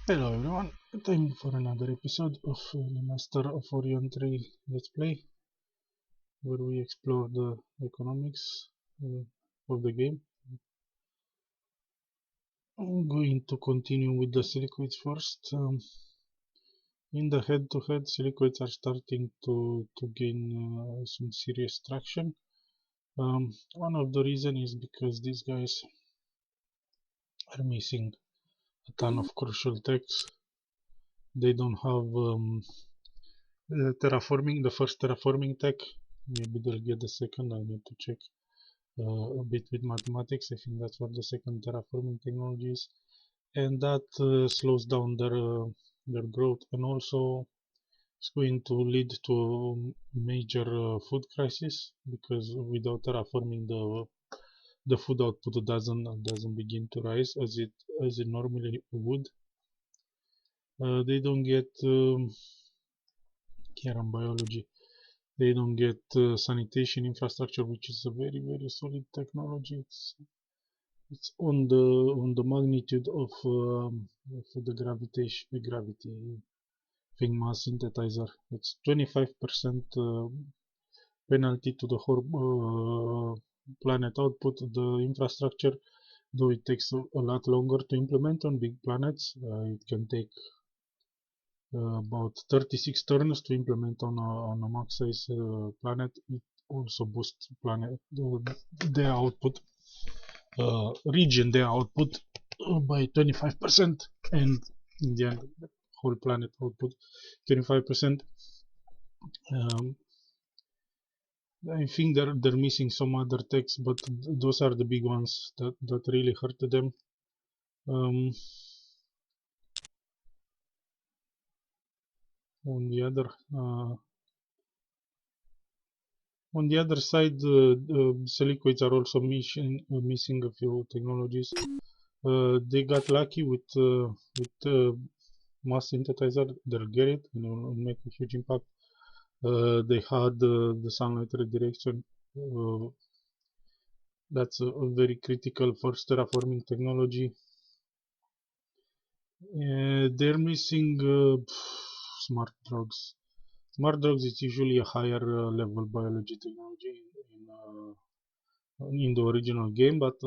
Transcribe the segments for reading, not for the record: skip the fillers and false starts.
Hello everyone, time for another episode of the Master of Orion 3 Let's Play, where we explore the economics of the game. I'm going to continue with the silicoids first. In the head-to-head, silicoids are starting to gain some serious traction. One of the reasons is because these guys are missing a ton of crucial techs. They don't have terraforming, the first terraforming tech. Maybe they'll get the second. I need to check a bit with mathematics. I think that's what the second terraforming technology is, and that slows down their growth, and also it's going to lead to a major food crisis because without terraforming, the food output doesn't begin to rise as it normally would. They don't get care on biology. They don't get sanitation infrastructure, which is a very solid technology. It's on the magnitude of the gravity thing mass synthesizer. It's 25% penalty to the whole planet output. The infrastructure, though it takes a lot longer to implement on big planets, it can take about 36 turns to implement on a max size planet. It also boosts planet their output, region their output by 25%, and in the end, whole planet output 25%. Um, I think they're missing some other techs, but those are the big ones that really hurt them. Um, on the other uh, on the other side, silicoids are also missing a few technologies. They got lucky with mass synthesizer. They'll get it and it will make a huge impact. They had the sunlight redirection. Uh, that's a very critical for terraforming technology. They're missing smart drugs. Smart drugs is usually a higher level biology technology in the original game, but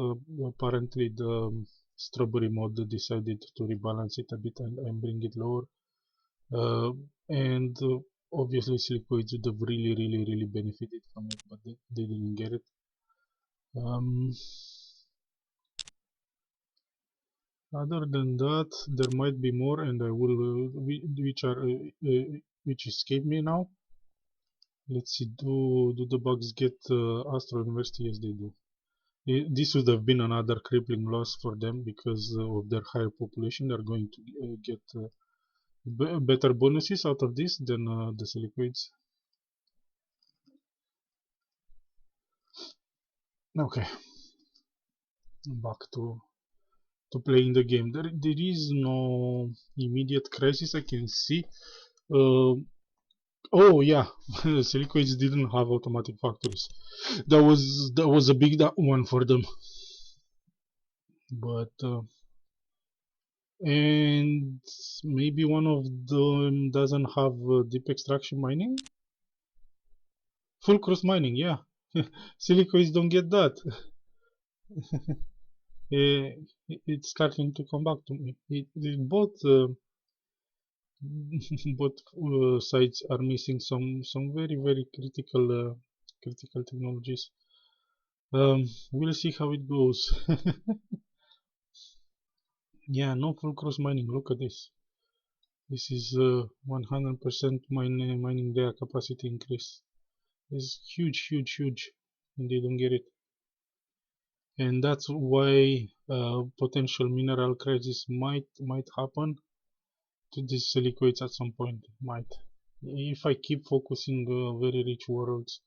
apparently the strawberry mod decided to rebalance it a bit and bring it lower. And obviously silicoids would have really benefited from it, but they didn't get it. Um, Other than that, there might be more, and I will which escape me now. Let's see. Do the bugs get Astro University? Yes, they do. This would have been another crippling loss for them because of their higher population. They're going to get better bonuses out of this than the silicoids. Okay, back to playing the game. There is no immediate crisis I can see. Uh, oh yeah, silicoids didn't have automatic factories. That was a big one for them. But and maybe one of them doesn't have deep extraction mining. Full cross mining, yeah. Silicoids don't get that. It's starting to come back to me. Both sides are missing some very critical technologies. We'll see how it goes. Yeah, no full cross mining. Look at this. This is 100% mining their capacity increase. This is huge, and they don't get it. And that's why potential mineral crisis might happen to these silicoids at some point. Might, if I keep focusing very rich worlds,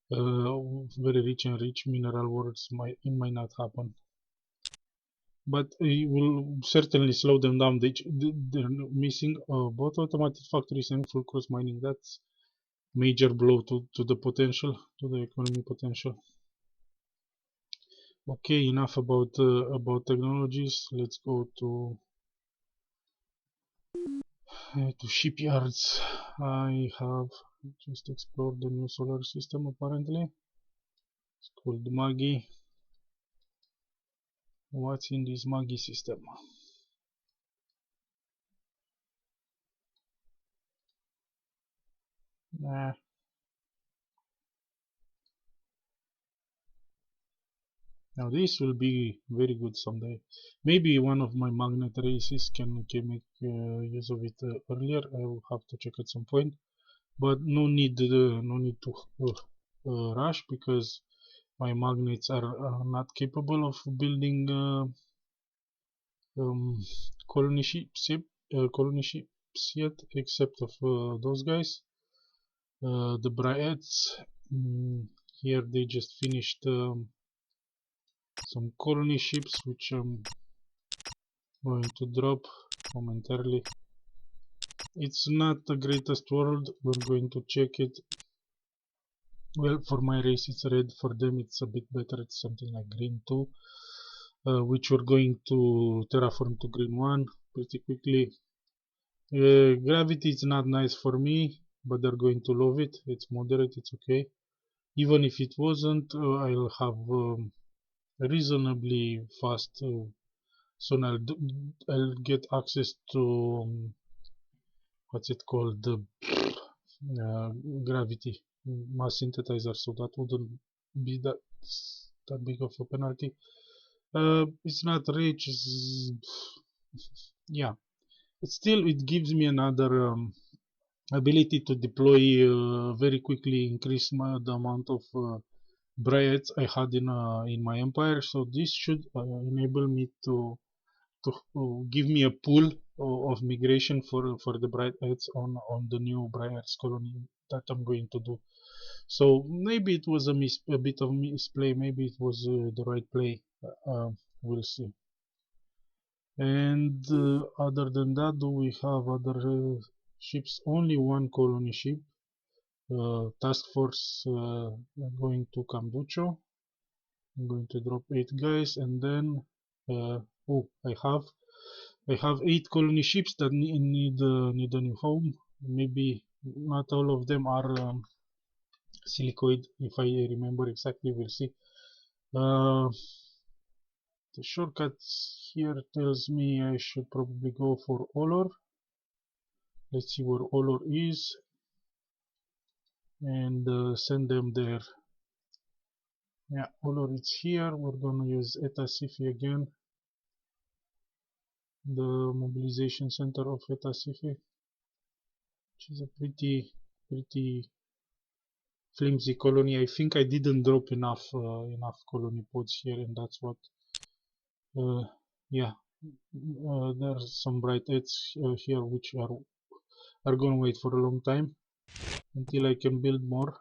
very rich and rich mineral worlds, it might not happen. But it will certainly slow them down. They're missing both automated factories and full cross mining. That's major blow to the potential, to the economy potential. Okay, enough about technologies. Let's go to To shipyards. I have just explored the new solar system apparently. It's called Magi. What's in this Magi system? Nah. Now this will be very good someday. Maybe one of my magnet races can make use of it earlier. I will have to check at some point. But no need to rush because my magnets are not capable of building um, colony ships yet, except of those guys. The Braids. Here they just finished some colony ships, which I'm going to drop momentarily. It's not the greatest world. We're going to check it. Well, for my race it's red. For them it's a bit better. It's something like green 2. Which we're going to terraform to green 1 pretty quickly. Gravity is not nice for me, but they're going to love it. It's moderate, it's okay. Even if it wasn't, I'll have reasonably fast. Soon I'll get access to what's it called, the uh, gravity mass synthesizer, so that wouldn't be that big of a penalty. It's not rich. Yeah, but still it gives me another ability to deploy very quickly, increase the amount of braids I had in my empire. So this should enable me to give me a pool of migration for the braids on the new braids colony that I'm going to do. So maybe it was a bit of misplay. Maybe it was the right play. We'll see. And other than that, do we have other ships? Only one colony ship. Task force going to Cambucho. I'm going to drop 8 guys, and then oh, I have 8 colony ships that need a new home. Maybe not all of them are silicoid, if I remember exactly. We'll see. The shortcut here tells me I should probably go for Olor. Let's see where Olor is and send them there. Yeah, Olor is here. We're gonna use Eta Sifi again, the mobilization center of Eta Sifi, which is a pretty flimsy colony. I think I didn't drop enough colony pods here, and that's what. Yeah, there's some bright edges here which are gonna wait for a long time until I can build more.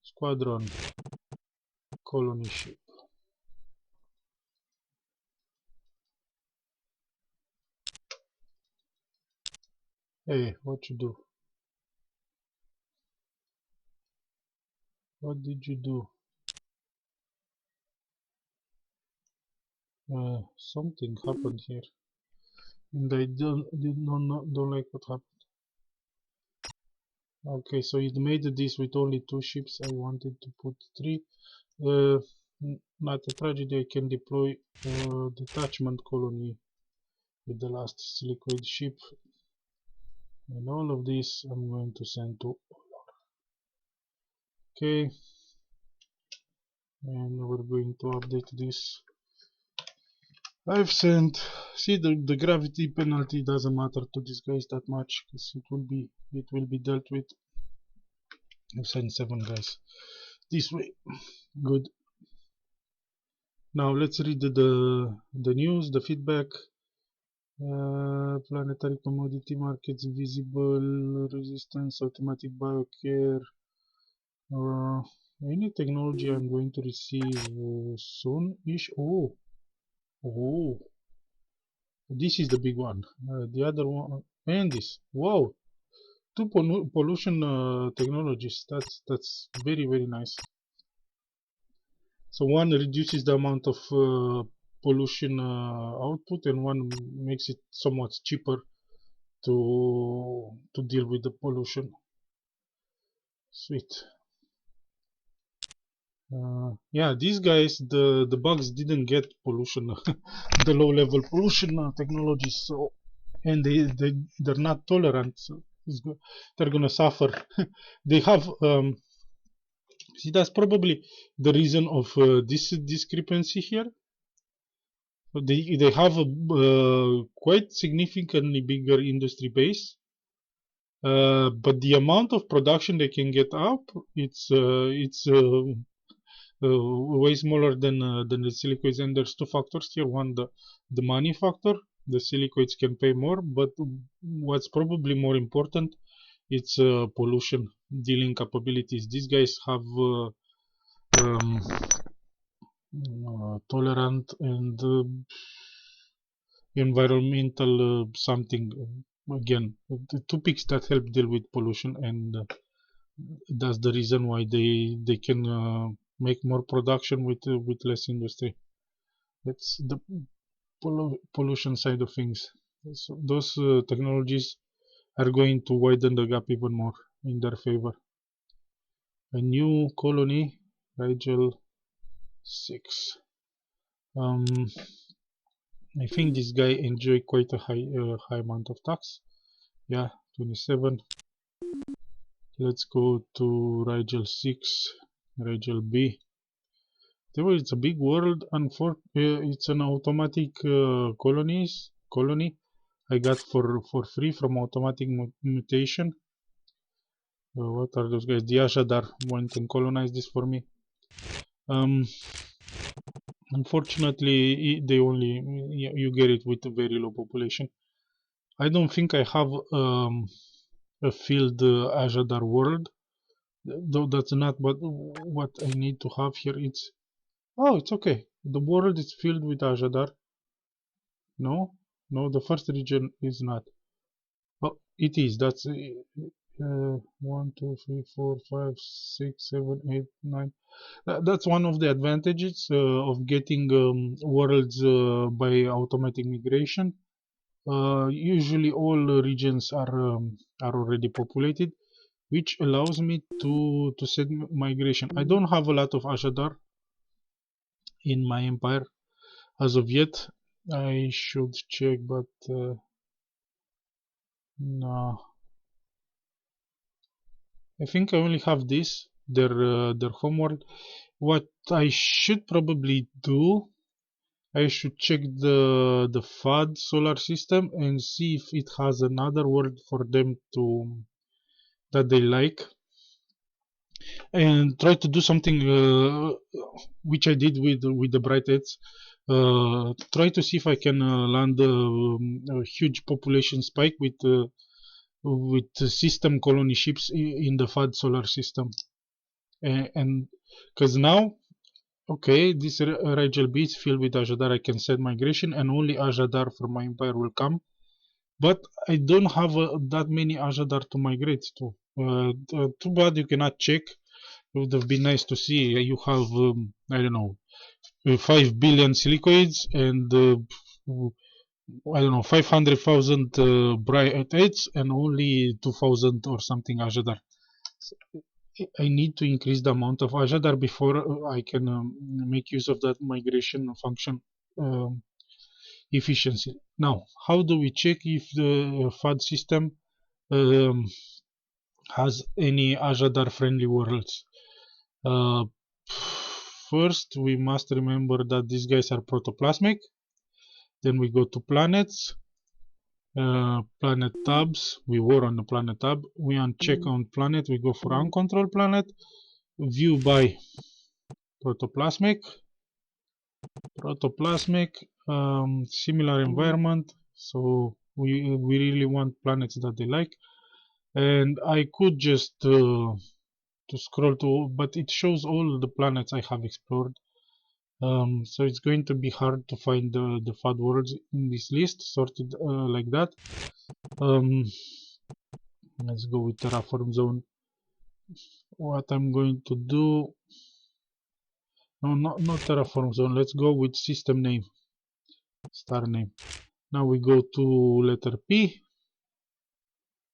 Squadron colony ship. Hey, what you do? What did you do? Something happened here, and I don't like what happened. Okay, so it made this with only 2 ships. I wanted to put 3. Uh, Not a tragedy. I can deploy detachment colony with the last silicoid ship, and all of this I'm going to send to. Okay, and we're going to update this. I've sent. See, the gravity penalty doesn't matter to these guys that much because it will be dealt with. I've sent 7 guys this way. Good. Now let's read the news, the feedback. Planetary commodity markets visible resistance, automatic biocare. Any technology I'm going to receive soon-ish. Oh, this is the big one. The other one, and this. Wow, 2 pollution technologies. That's very nice. So one reduces the amount of pollution output, and one makes it somewhat cheaper to deal with the pollution. Sweet. Yeah, these guys, the bugs didn't get pollution, the low-level pollution technologies, so and they're not tolerant. So they're gonna suffer. They have see, that's probably the reason of this discrepancy here. They have a quite significantly bigger industry base, but the amount of production they can get up, it's way smaller than the silicoids. And there's two factors here. One, the money factor. The silicoids can pay more, but what's probably more important, it's pollution dealing capabilities. These guys have um, tolerant and environmental something. Again, the two peaks that help deal with pollution, and that's the reason why they can make more production with less industry. That's the pollution side of things. So those technologies are going to widen the gap even more in their favor. A new colony, Rigel 6. I think this guy enjoy quite a high amount of tax. Yeah, 27. Let's go to Rigel 6, Rigel B. It's a big world, and it's an automatic colony I got for free from automatic mutation. What are those guys? The Ashadar went and colonized this for me. Unfortunately, they only you get it with a very low population. I don't think I have a field Ashadar world. Though that's not what I need to have here. It's okay. The world is filled with Ashadar. No, no, the first region is not. Oh, it is. That's 1, 2, 3, 4, 5, 6, 7, 8, 9. That's one of the advantages of getting worlds by automatic migration. Usually all regions are already populated, which allows me to set migration. I don't have a lot of Ashadar in my empire as of yet. I should check, but no. I think I only have this, their homeworld. What I should probably do, I should check the FAD solar system and see if it has another world for them to that they like, and try to do something which I did with the Brightheads. Try to see if I can land a huge population spike with system colony ships in the FAD solar system, and because now, okay, this Rigel B is filled with Ajadar. I can set migration, and only Ajadar from my empire will come. But I don't have that many Ajadar to migrate to. Too bad you cannot check. It would have been nice to see. You have, I don't know, 5 billion silicoids and I don't know, 500,000 Brightheads and only 2,000 or something Ajadar. I need to increase the amount of Ajadar before I can make use of that migration function efficiency. Now, how do we check if the FAD system um, has any Ajadar friendly worlds? First, we must remember that these guys are protoplasmic. Then we go to planets. Planet tabs. We were on the planet tab. We uncheck on planet. We go for uncontrolled planet. View by protoplasmic. Similar environment. So we really want planets that they like. And I could just to scroll to, but it shows all the planets I have explored. So it's going to be hard to find the FAD worlds in this list sorted like that. Let's go with terraform zone. What I'm going to do, no, not terraform zone, let's go with system name, star name. Now we go to letter P,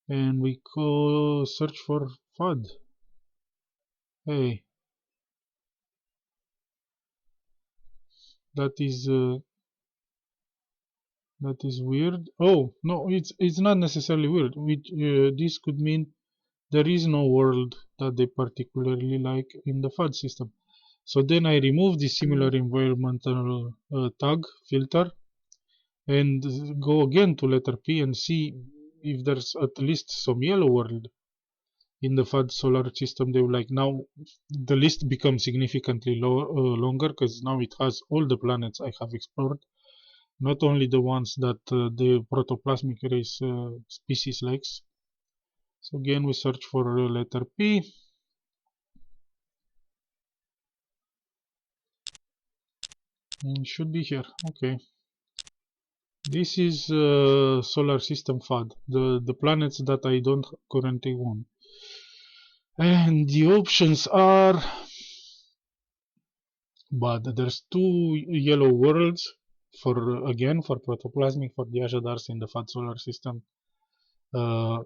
and we go search for FUD. Hey, that is uh, that is weird. Oh no, it's not necessarily weird. This could mean there is no world that they particularly like in the FUD system. So then I remove the similar environmental tag filter and go again to letter P and see if there's at least some yellow world in the FUD solar system they would like. Now the list becomes significantly longer because now it has all the planets I have explored, not only the ones that the protoplasmic race species likes. So again we search for letter P. And should be here. Okay. This is solar system FUD, the planets that I don't currently own. And the options are, but there's two yellow worlds for again for protoplasmic for the Ajadars in the FUD solar system. Uh,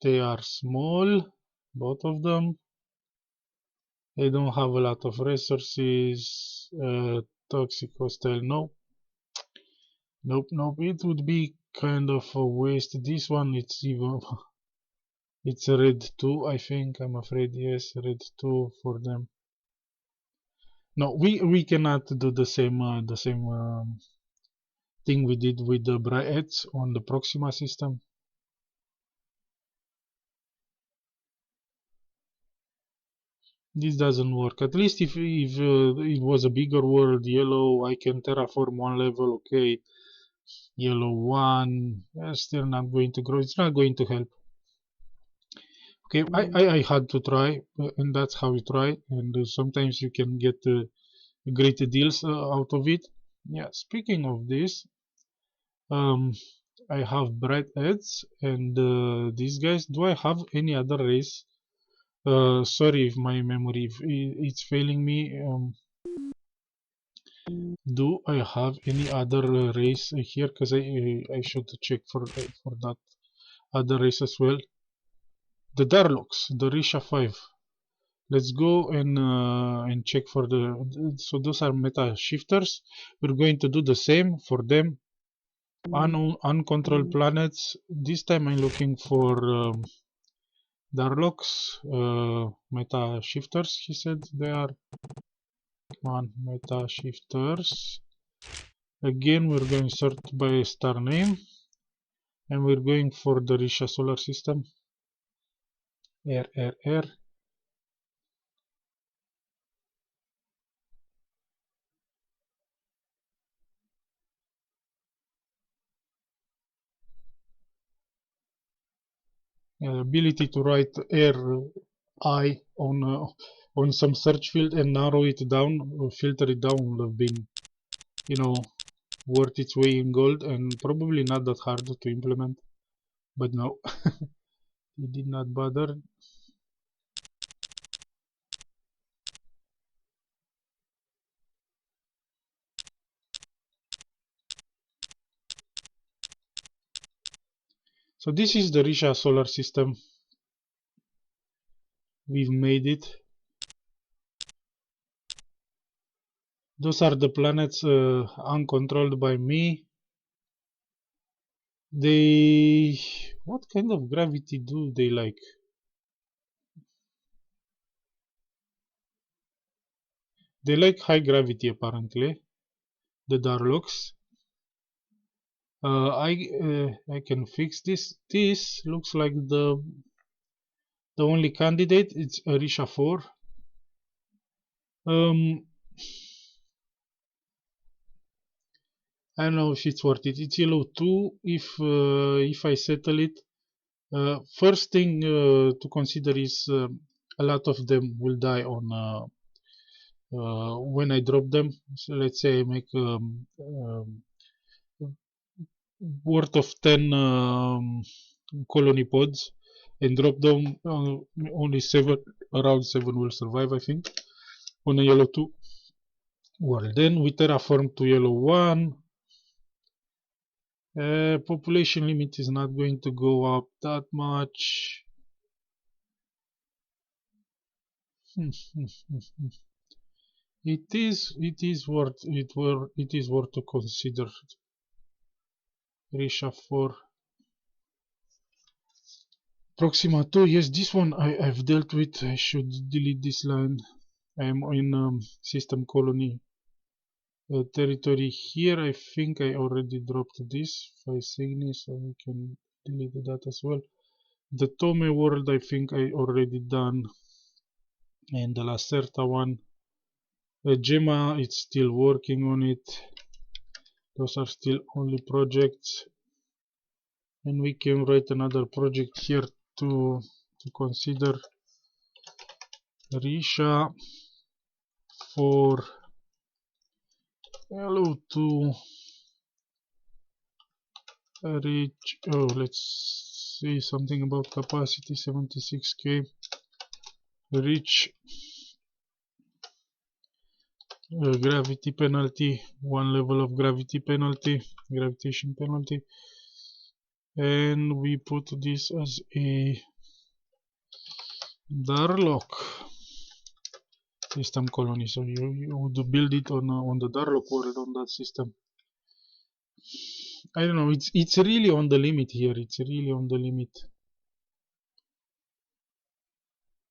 they are small, both of them. They don't have a lot of resources. Toxic hostile, no. Nope, nope. It would be kind of a waste. This one, it's even. It's a red 2, I think. I'm afraid, yes, red 2 for them. No, we cannot do the same thing we did with the Braets on the Proxima system. This doesn't work. At least if it was a bigger world, yellow, I can terraform one level, okay. Yellow 1, still not going to grow. It's not going to help. Okay, I had to try, and that's how you try. And sometimes you can get great deals out of it. Yeah, speaking of this, um, I have bright heads and these guys. Do I have any other race? Sorry if my memory it's failing me. Do I have any other race here? Because I should check for that other race as well. The Darlocks, the Risha 5. Let's go and check for the. So those are meta shifters. We're going to do the same for them. Uncontrolled planets. This time I'm looking for Darlocks, meta shifters. He said they are one meta shifters. Again, we're going to sort by star name, and we're going for the Risha solar system. R. Ability to write R I on some search field and narrow it down, filter it down would have been, you know, worth its weight in gold and probably not that hard to implement. But no, he did not bother. So this is the Risha solar system. We've made it. Those are the planets uncontrolled by me. They... What kind of gravity do they like? They like high gravity apparently. The Darlocks. I can fix this. This looks like the only candidate. It's Risha 4. Um, I don't know if it's worth it. It's yellow 2. If I settle it, first thing to consider is a lot of them will die on when I drop them. So let's say I make worth of 10 colony pods and drop them. Only 7, around 7 will survive, I think, on a yellow 2 world. Then we terraform to yellow 1. Population limit is not going to go up that much. It is worth to consider. Risha 4. Proxima 2, yes, this one I've dealt with. I should delete this line. I'm in system colony territory here. I think I already dropped this Signy, so we can delete that as well. The Tome world I think I already done, and the Lacerta one. Gemma, it's still working on it. Those are still only projects, and we can write another project here to consider. Risha for hello to reach. Oh, let's say something about capacity 76k. Reach gravity penalty, one level of gravitation penalty, and we put this as a Darlock system colony. So you would build it on the Darlock world on that system. I don't know. It's really on the limit here. It's really on the limit.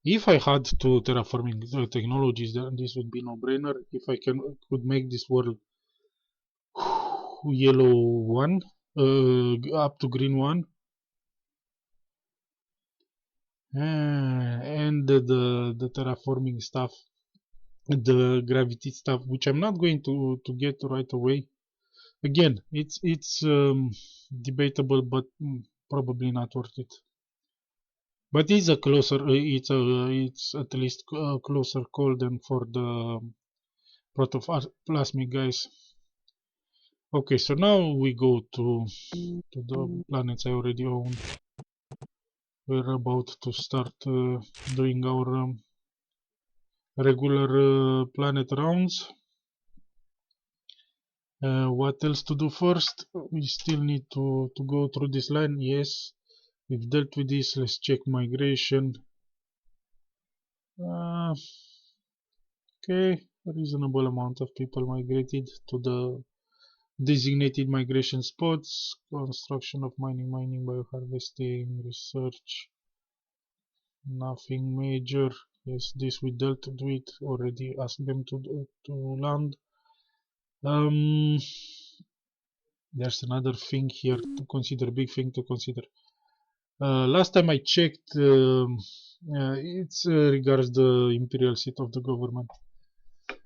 If I had two terraforming technologies, then this would be no-brainer. If I could make this world yellow one, up to green one, and the terraforming stuff, the gravity stuff, which I'm not going to get right away. Again, it's debatable, but probably not worth it. But it's a closer, it's at least a closer call than for the protoplasmic guys. Okay, so now we go to the planets I already own. We're about to start doing our regular planet rounds. What else to do first? We still need to go through this line. Yes, we've dealt with this. Let's check migration. Okay, a reasonable amount of people migrated to the designated migration spots. Construction of mining, bioharvesting, research. Nothing major. Yes, this we dealt with already. Asked them to land. There's another thing here to consider. Big thing to consider. Last time I checked, it's regards the imperial seat of the government.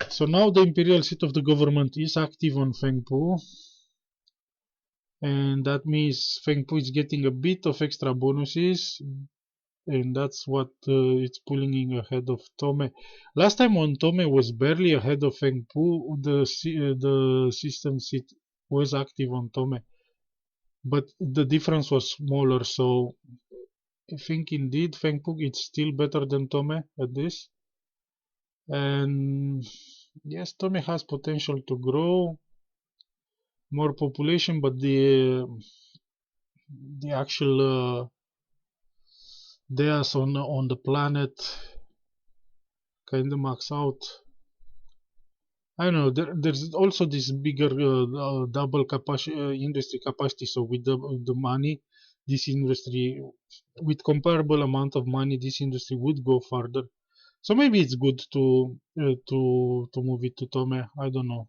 So now the imperial seat of the government is active on Fengpu, and that means Fengpu is getting a bit of extra bonuses, and that's what it's pulling ahead of Tome. Last time when Tome was barely ahead of Fengpu, the system seat was active on Tome, but the difference was smaller, so I think indeed Fengpu is still better than Tome at this. And yes, Tome has potential to grow more population, but the actual deaths on the planet kind of max out. I don't know. There's also this bigger double capacity industry capacity. So with the money, this industry, with comparable amount of money, this industry would go further. So maybe it's good to move it to Tome. I don't know.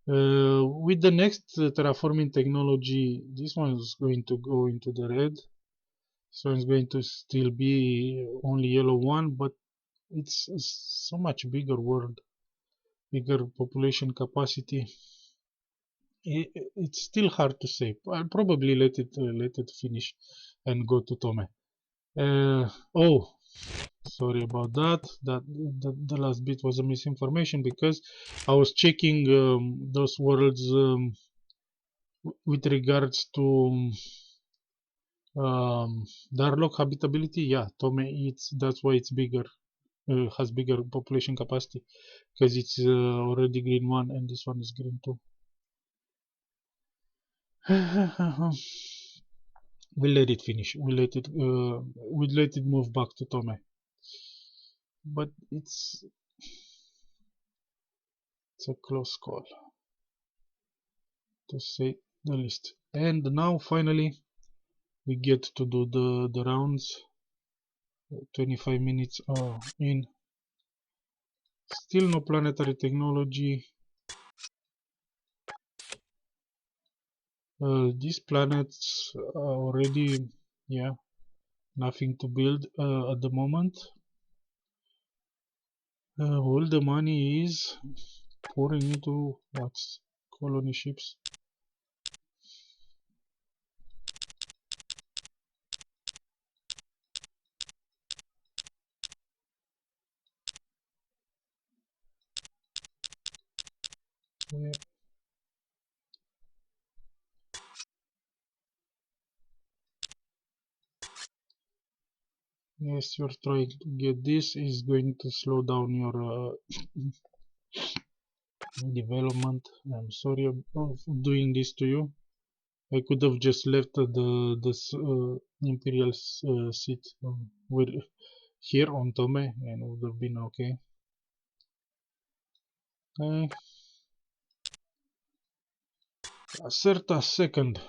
With the next terraforming technology, this one is going to go into the red. This one is going to still be only yellow one, but it's so much bigger world, bigger population capacity. It's still hard to say. I'll probably let it finish and go to Tome. Oh, sorry about that. The last bit was a misinformation because I was checking those worlds with regards to Darlock habitability. Yeah, Tome, that's why it's bigger, has bigger population capacity, because it's already green 1 and this one is green 2. We'll let it finish. We'll let it move back to Tome. But it's a close call, to say the least. And now finally we get to do the rounds. 25 minutes in. Still no planetary technology. These planets are already, yeah, nothing to build at the moment. All the money is pouring into what's colony ships. Yeah. Yes, you're trying to get this is going to slow down your development. I'm sorry of doing this to you. I could have just left the Imperial seat here on Tome and would have been okay. Acerta second.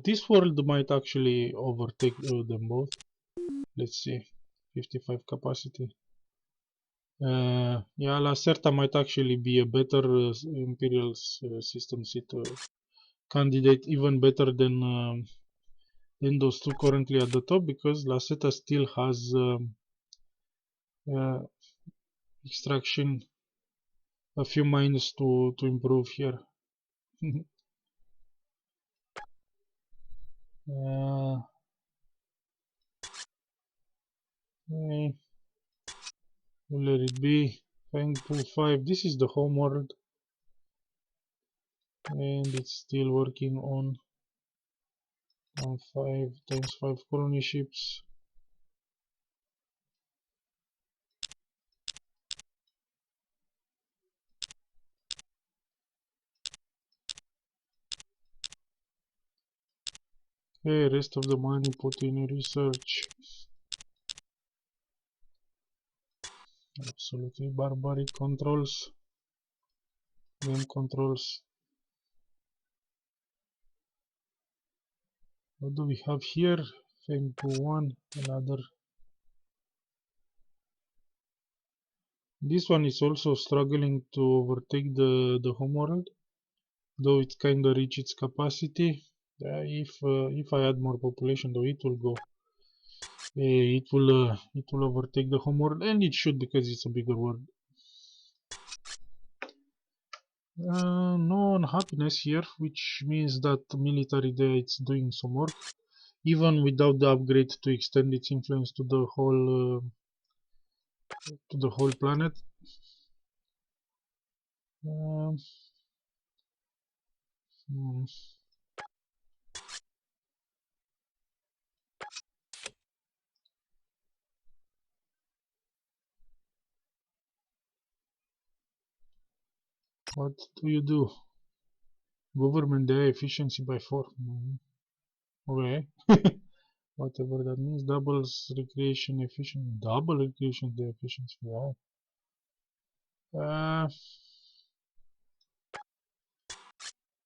This world might actually overtake them both. Let's see. 55 capacity. Yeah, Lacerta might actually be a better Imperial system seat candidate, even better than those two currently at the top, because Lacerta still has uh, extraction, a few mines to improve here. uh, okay. We'll let it be. Fang Pool 5. This is the home world, and it's still working on 5 times 5 colony ships. Okay, rest of the money put in research. Absolutely barbaric controls. Game controls. What do we have here? Fang Pool 1, another. This one is also struggling to overtake the home world, though it kinda reached its capacity. If I add more population, though, it will go. It will overtake the home world, and it should because it's a bigger world. No unhappiness here, which means that military there it's doing some work, even without the upgrade to extend its influence to the whole planet. Um, hmm, what do you do? Government there efficiency by 4. Okay. Whatever that means. Doubles recreation efficiency. Double recreation day efficiency. Wow. Uh,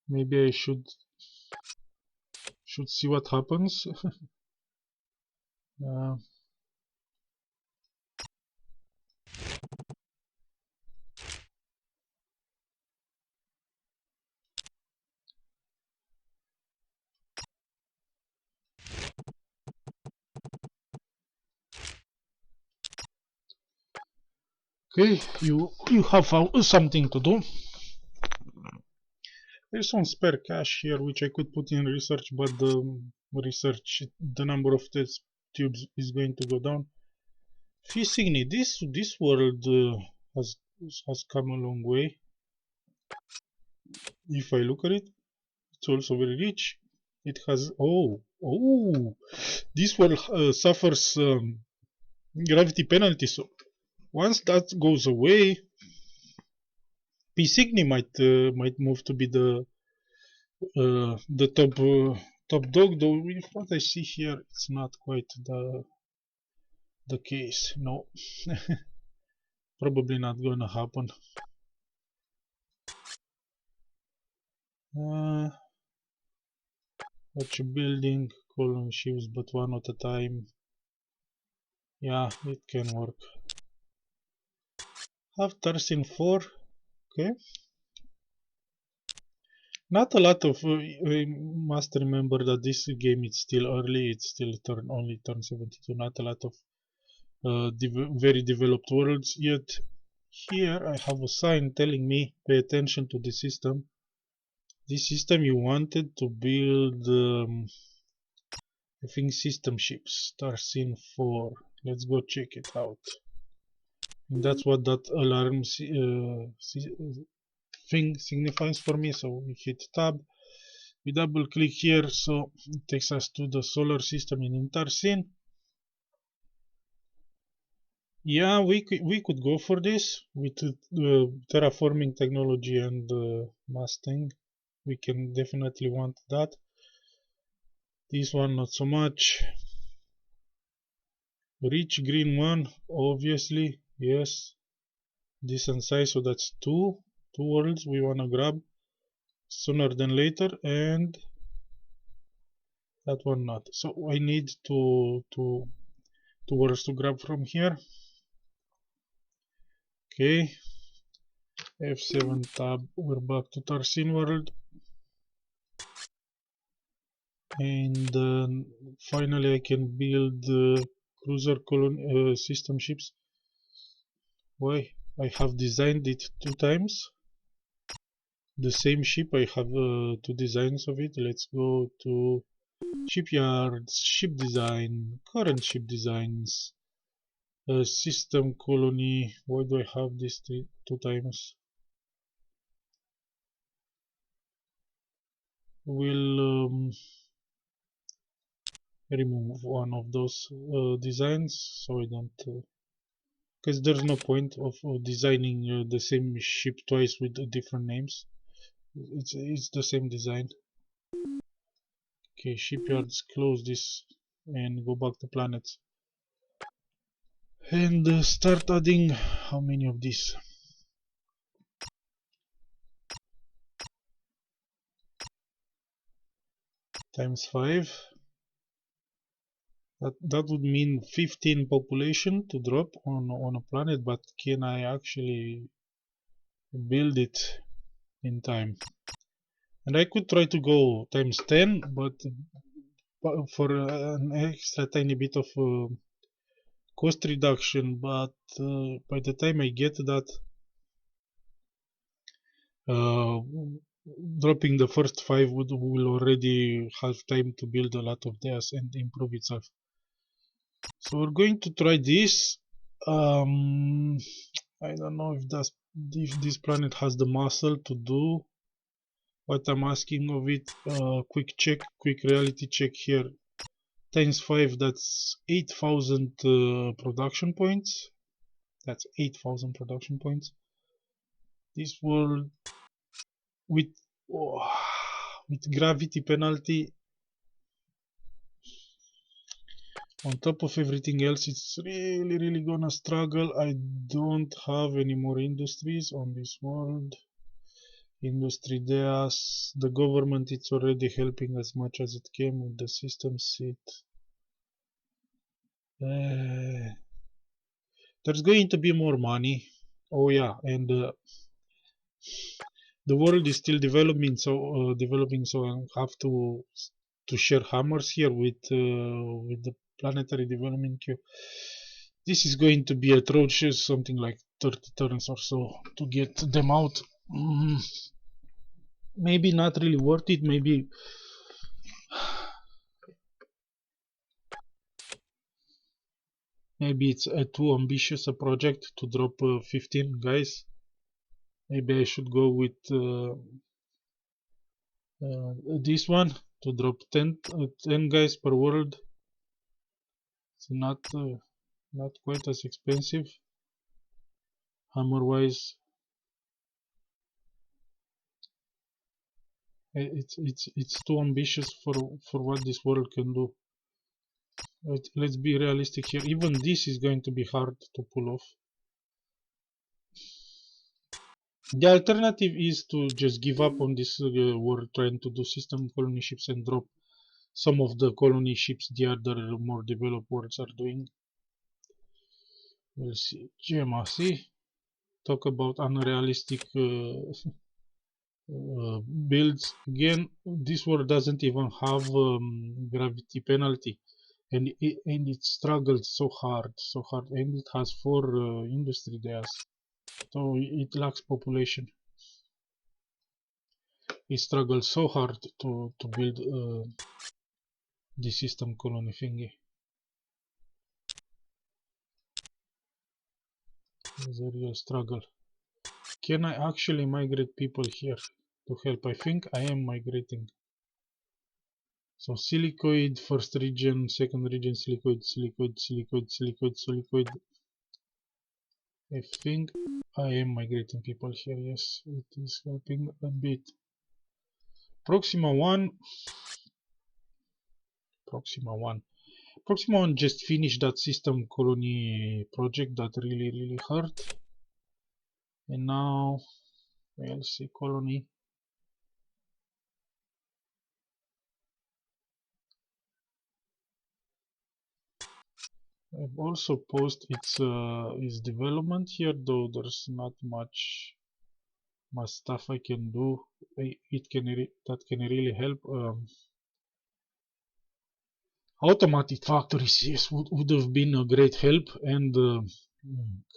Maybe I should see what happens. uh, okay, you have something to do. There's some spare cash here which I could put in research, but the number of test tubes is going to go down. Fisigny, this world has come a long way. If I look at it, it's also very rich. It has this world suffers gravity penalty. So once that goes away, Pisigny might move to be the top dog, though with what I see here, it's not quite the case. No, probably not gonna happen. What you building? Column shifts, but one at a time. Yeah, it can work. Have Tarsin 4. Okay. Not a lot of. We must remember that this game is still early. It's still only turn 72. Not a lot of very developed worlds yet. Here I have a sign telling me pay attention to the system. This system you wanted to build, I think system ships, Starsin 4. Let's go check it out. And that's what that alarm thing signifies for me. So we hit tab, we double click here, so it takes us to the solar system in Tarsin. Yeah, we could go for this with terraforming technology and Mustang. We can definitely want that. This one not so much. Rich green one, obviously, yes. Decent size, so that's two worlds we wanna grab sooner than later, and that one not. So I need two worlds to grab from here. Okay. F7 tab, we're back to Tarsin world. And finally I can build cruiser colony system ships. Why? I have designed it 2 times. The same ship, I have 2 designs of it. Let's go to shipyards, ship design, current ship designs, system colony. Why do I have this 2 times? We'll remove one of those designs so I don't, because there's no point of designing the same ship twice with different names. It's the same design. Okay, shipyards, close this and go back to planets. And start adding how many of these? Times 5. That would mean 15 population to drop on a planet, but can I actually build it in time? And I could try to go times 10, but for an extra tiny bit of cost reduction, but by the time I get that, uh, dropping the first 5 will already have time to build a lot of theirs and improve itself. So we're going to try this. I don't know if this planet has the muscle to do what I'm asking of it. Quick check, quick reality check here. Times 5, that's 8,000 production points. That's 8,000 production points. This world with oh, with gravity penalty on top of everything else, it's really gonna struggle. I don't have any more industries on this world. Industry deas, the government it's already helping as much as it can with the system seat. There's going to be more money. Oh yeah, and the world is still developing, so I have to share hammers here with the planetary development queue. This is going to be atrocious, something like 30 turns or so to get them out. Maybe not really worth it. Maybe it's too ambitious a project to drop 15 guys. Maybe I should go with this one to drop 10 guys per world. It's not quite as expensive hammer wise. It's too ambitious for what this world can do. Let's be realistic here. Even this is going to be hard to pull off. The alternative is to just give up on this world, trying to do system colony ships and drop some of the colony ships the other more developed worlds are doing. We'll see. Gemma, see? Talk about unrealistic builds. Again, this world doesn't even have gravity penalty. And it struggles so hard, and it has 4 industry there. So it lacks population. It struggles so hard to build the system colony thingy. It's a real struggle. Can I actually migrate people here to help? I think I am migrating. So silicoid, first region, second region, silicoid, silicoid, silicoid, silicoid, silicoid. I think I am migrating people here, yes, it is helping a bit. Proxima 1 just finished that system colony project that really hurt. And now we'll see colony. I've also posted its development here, though there's not much stuff I can do. That can really help. Automated factories, yes, would have been a great help, and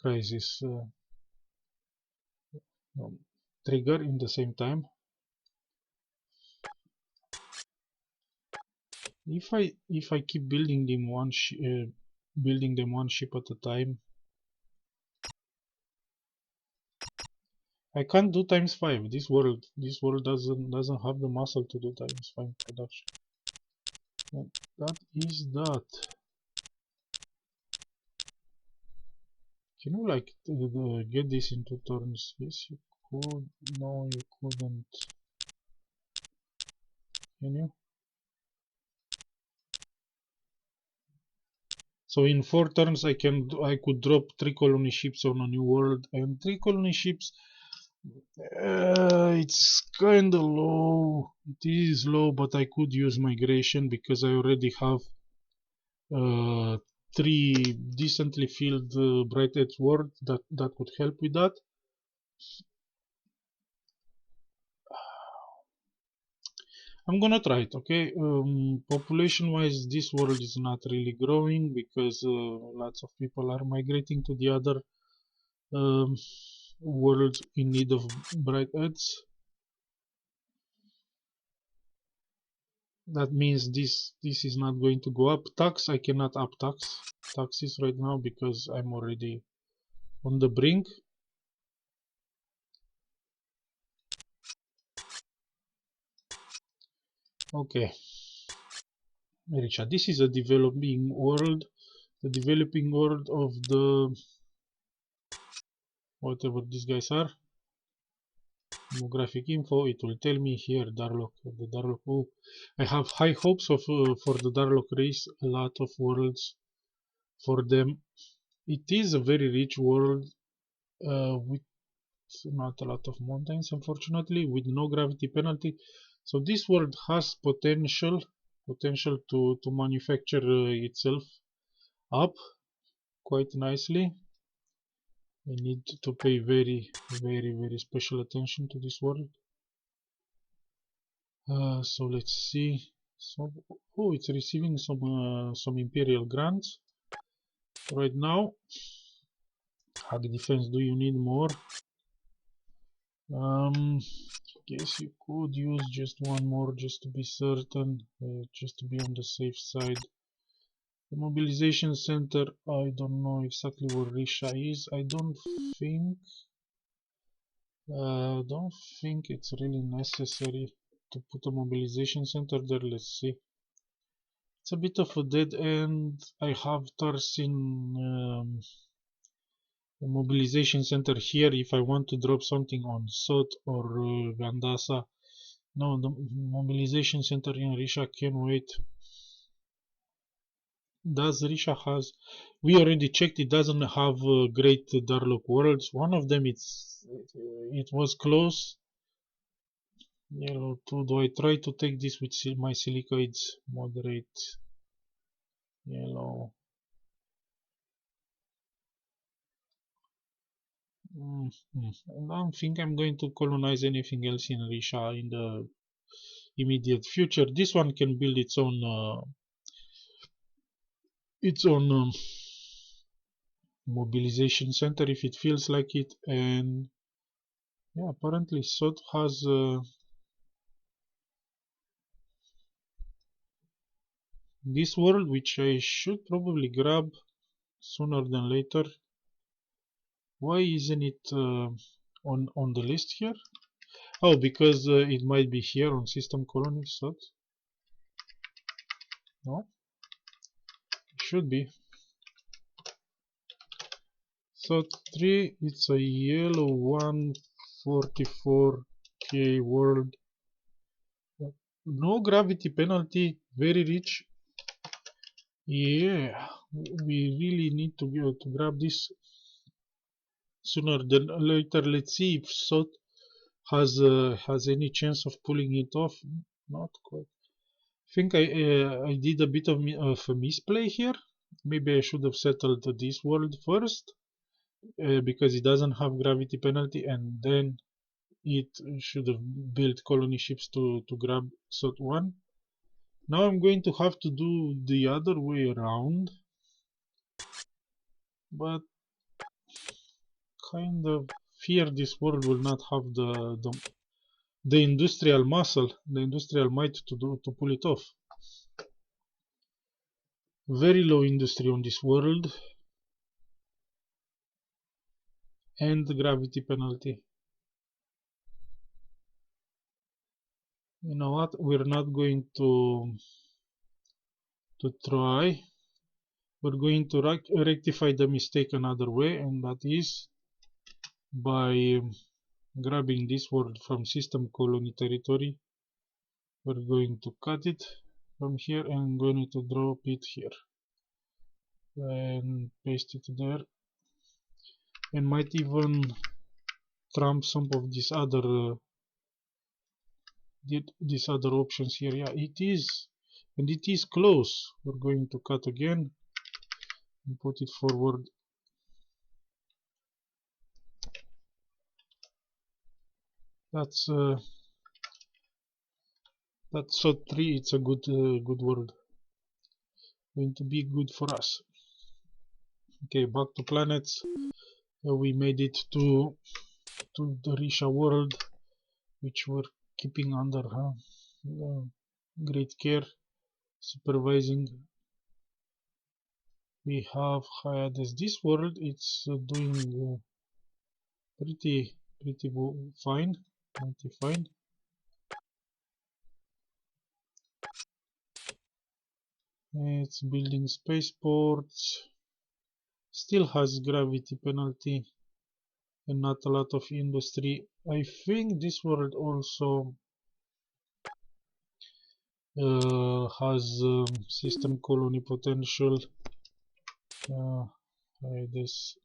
crisis trigger in the same time. If I keep building them one ship at a time, I can't do ×5. This world doesn't have the muscle to do ×5 production. And that is that. Can you like get this into turns? Yes, you could. No, you couldn't. Can you? So in 4 turns I could drop 3 colony ships on a new world, and 3 colony ships. It's kinda low. It is low, but I could use migration because I already have 3 decently filled bright edge world that would help with that. I'm gonna try it, okay? Population wise, this world is not really growing because lots of people are migrating to the other worlds in need of bright edge. That means this is not going to go up. Tax, I cannot up taxes right now because I'm already on the brink. Okay, Richard, this is a developing world. The developing world of the whatever these guys are. Demographic info, it will tell me here Darlock, the Darlock. Oh, I have high hopes of for the Darlock race. A lot of worlds for them. It is a very rich world with not a lot of mountains, unfortunately, with no gravity penalty. So this world has potential to manufacture itself up quite nicely. I need to pay very special attention to this world. So let's see. So, oh, it's receiving some imperial grants right now. Hug defense. Do you need more? Guess you could use just one more just to be certain, just to be on the safe side. The mobilization center, I don't know exactly where Risha is. I don't think it's really necessary to put a mobilization center there. Let's see. It's a bit of a dead end. I have Tarsin a mobilization center here if I want to drop something on Sot or Gandasa. No, the mobilization center in Risha can wait. Does Risha has? We already checked. It doesn't have great Darlock worlds. One of them, it was close. Yellow 2. Do I try to take this with my silicoids? Moderate. Yellow. I don't think I'm going to colonize anything else in Risha in the immediate future. This one can build its own mobilization center if it feels like it. And yeah, apparently Sot has this world, which I should probably grab sooner than later. Why isn't it on the list here? Oh, because it might be here on system colony. Sot. No, it should be. Sot 3, it's a yellow 144k world. No gravity penalty, very rich. Yeah, we really need to grab this sooner than later. Let's see if Sot has any chance of pulling it off. Not quite. I think I did a bit of a misplay here. Maybe I should have settled this world first because it doesn't have gravity penalty, and then it should have built colony ships to grab Sot 1. Now I'm going to have to do the other way around, but kind of fear this world will not have the industrial muscle, the industrial might to pull it off. Very low industry on this world, and gravity penalty. You know what? We're not going to try. We're going to rectify the mistake another way, and that is by grabbing this world from system colony territory. We're going to cut it from here and going to drop it here and paste it there, and might even trump some of these other options here. Yeah, it is, and it is close. We're going to cut again and put it forward. That's so 3. It's a good word. Going to be good for us. Okay, back to planets. We made it to the Risha world, which we're keeping under great care, supervising. We have Hyades. This world, it's doing pretty fine, pretty fine. It's building spaceports. Still has gravity penalty and not a lot of industry. I think this world also has system colony potential. This.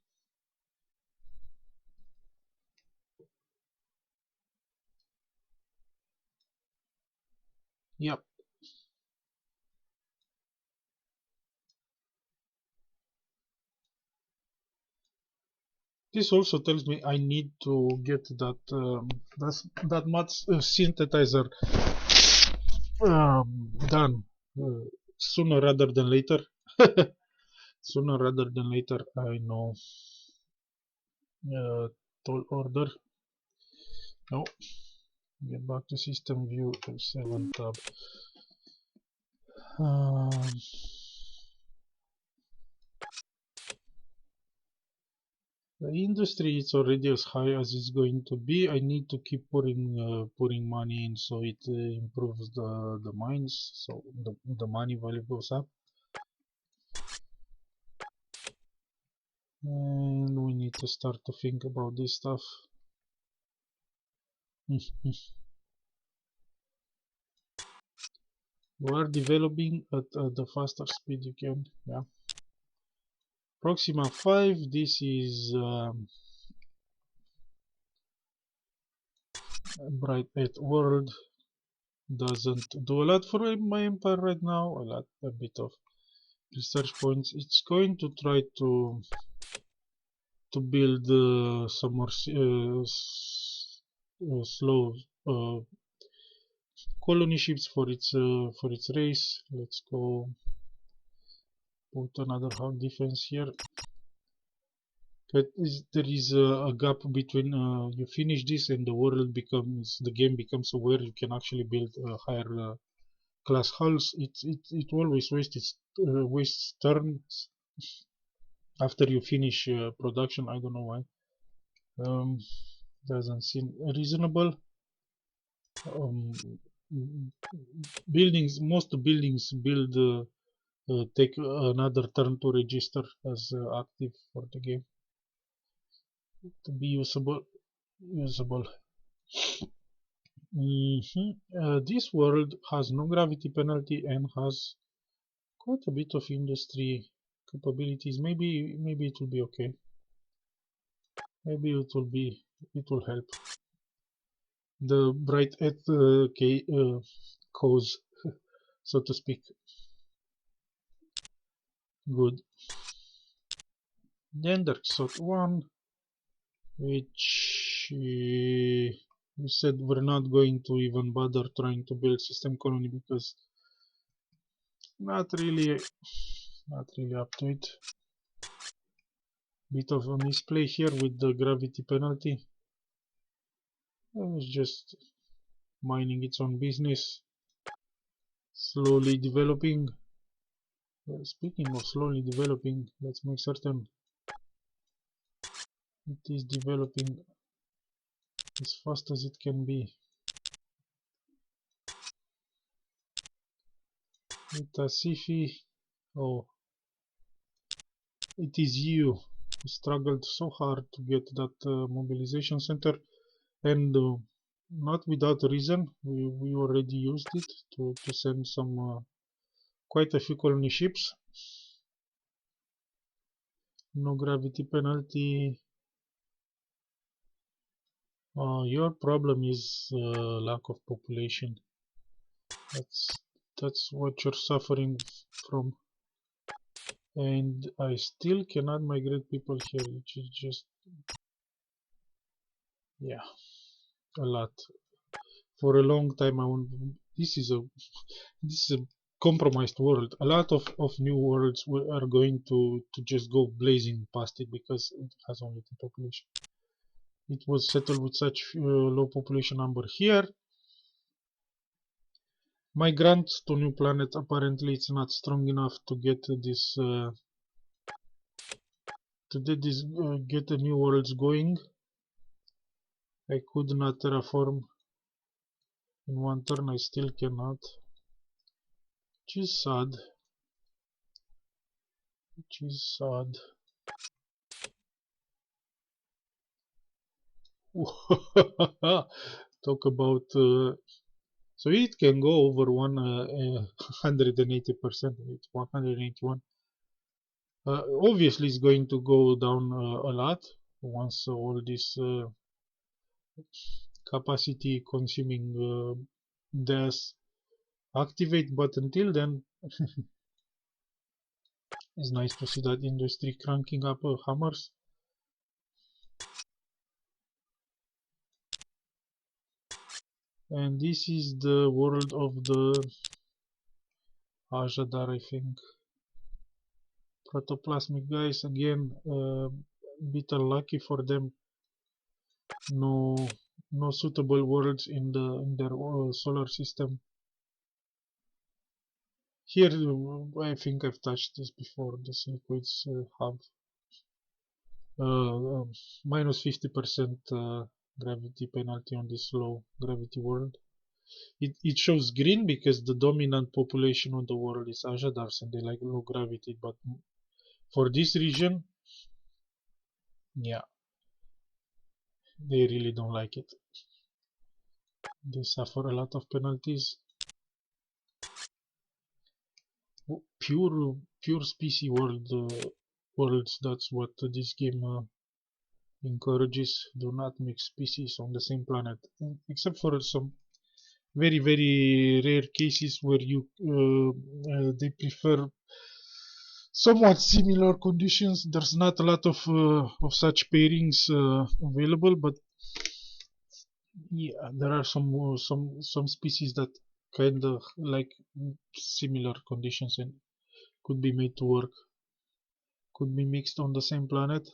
Yep. This also tells me I need to get that much synthesizer done sooner rather than later. Sooner rather than later, I know. Tall order. No. Get back to system view F7 tab. The industry is already as high as it's going to be. I need to keep pouring money in so it improves the mines, so the money value goes up. And we need to start to think about this stuff. We are developing at the faster speed you can. Yeah. Proxima 5. This is Bright 8 World. Doesn't do a lot for my empire right now. A bit of research points. It's going to try to build some more slow uh, colony ships for its race. Let's go put another hard defense here. But there is a gap between you finish this and the game becomes aware you can actually build higher class hulls. It always wastes turns after you finish production. I don't know why. Doesn't seem reasonable. Most buildings take another turn to register as active for the game to be usable. This world has no gravity penalty and has quite a bit of industry capabilities. Maybe it will be okay. Maybe it will help. The bright at cause, so to speak. Good. Then there's sort 1, which we said we're not going to even bother trying to build system colony because not really up to it. Bit of a misplay here with the gravity penalty. I was just minding its own business, slowly developing. Speaking of slowly developing, let's make certain it is developing as fast as it can be. Itasifi, oh, it is you who struggled so hard to get that mobilization center, and not without reason. We already used it to send some quite a few colony ships. No gravity penalty. Your problem is lack of population. That's what you're suffering from. And I still cannot migrate people here, which is just, yeah, a lot. For a long time I want. This is a compromised world. A lot of new worlds are going to just go blazing past it because it has only 10 population. It was settled with such low population number here. My grant to new planet apparently it's not strong enough to get this get the new worlds going. I could not terraform in one turn. I still cannot, which is sad. Talk about so it can go over 180%. It's 181. Obviously, it's going to go down a lot once all this capacity consuming does activate. But until then, it's nice to see that industry cranking up hammers. And this is the world of the Ajadar, I think. Protoplasmic guys again, bit unlucky for them. No suitable worlds in their solar system. Here, I think I've touched this before. The liquids have minus 50% gravity penalty on this low gravity world. It shows green because the dominant population on the world is Ajadars and they like low gravity, but for this region, yeah, they really don't like it. They suffer a lot of penalties. pure species worlds. That's what this game encourages. Do not mix species on the same planet, except for some very rare cases where you they prefer somewhat similar conditions. There's not a lot of such pairings available, but yeah, there are some species that kind of like similar conditions and could be made to work, could be mixed on the same planet.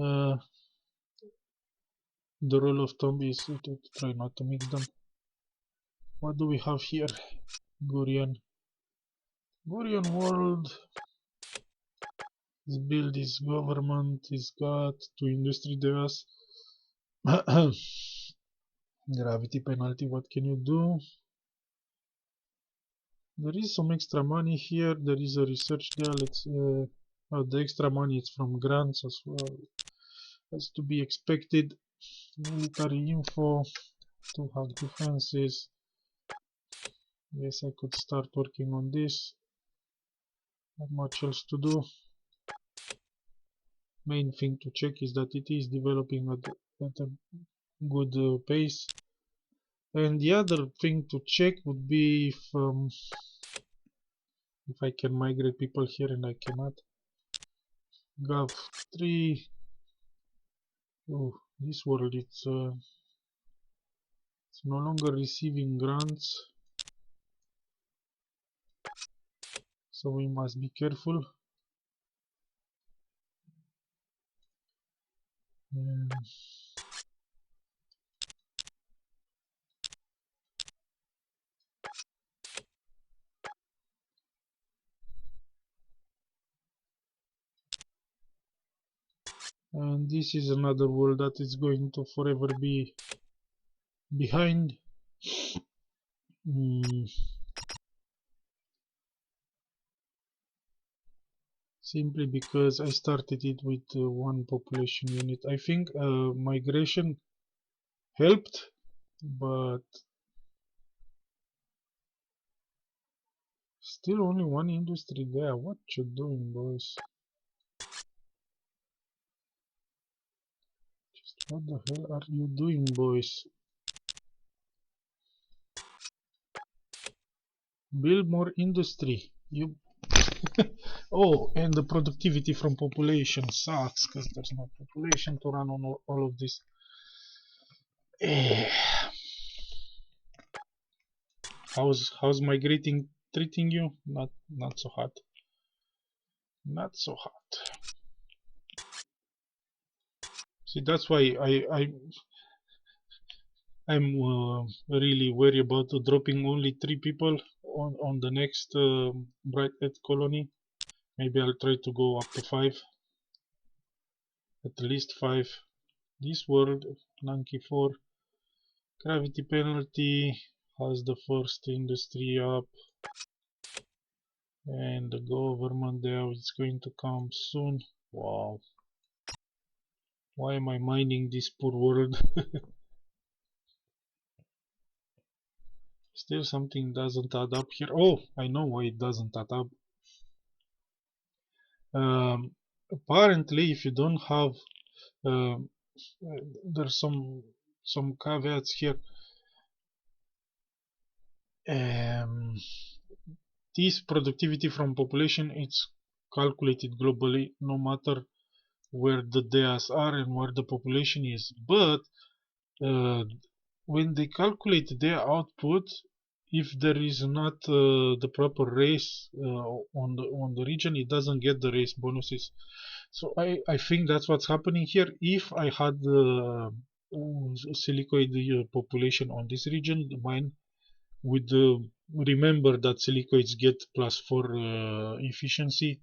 uh, the rule of thumb is to try not to mix them. What do we have here? Gurian world. This build is government, is got two industry deas. Gravity penalty, what can you do? There is some extra money here, there is a research there. Let's the extra money is from grants as well. That's to be expected. Military info, to hack defenses. Yes, I could start working on this. Not much else to do. Main thing to check is that it is developing at a good pace. And the other thing to check would be if I can migrate people here, and I cannot. Gov 3. Oh, this world it's no longer receiving grants, so we must be careful. And this is another world that is going to forever be behind. Simply because I started it with one population unit. I think migration helped, but still only one industry there. What you doing, boys? Just what the hell are you doing, boys? Build more industry. You oh, and the productivity from population sucks because there's no population to run on all of this. How's migrating treating you? Not so hot. Not so hot. See, that's why I'm really worried about dropping only 3 people on the next Brighthead colony. Maybe I'll try to go up to 5. At least 5. This world, Nanki 4. Gravity penalty has the first industry up. And the government there is going to come soon. Wow. Why am I mining this poor world? Still something doesn't add up here. Oh, I know why it doesn't add up. Apparently, if you don't have, there's some caveats here. This productivity from population it's calculated globally, no matter where the DEAs are and where the population is. But when they calculate their output, if there is not the proper race on the region, it doesn't get the race bonuses. So I think that's what's happening here. If I had silicoid population on this region, mine would remember that silicoids get +4 efficiency,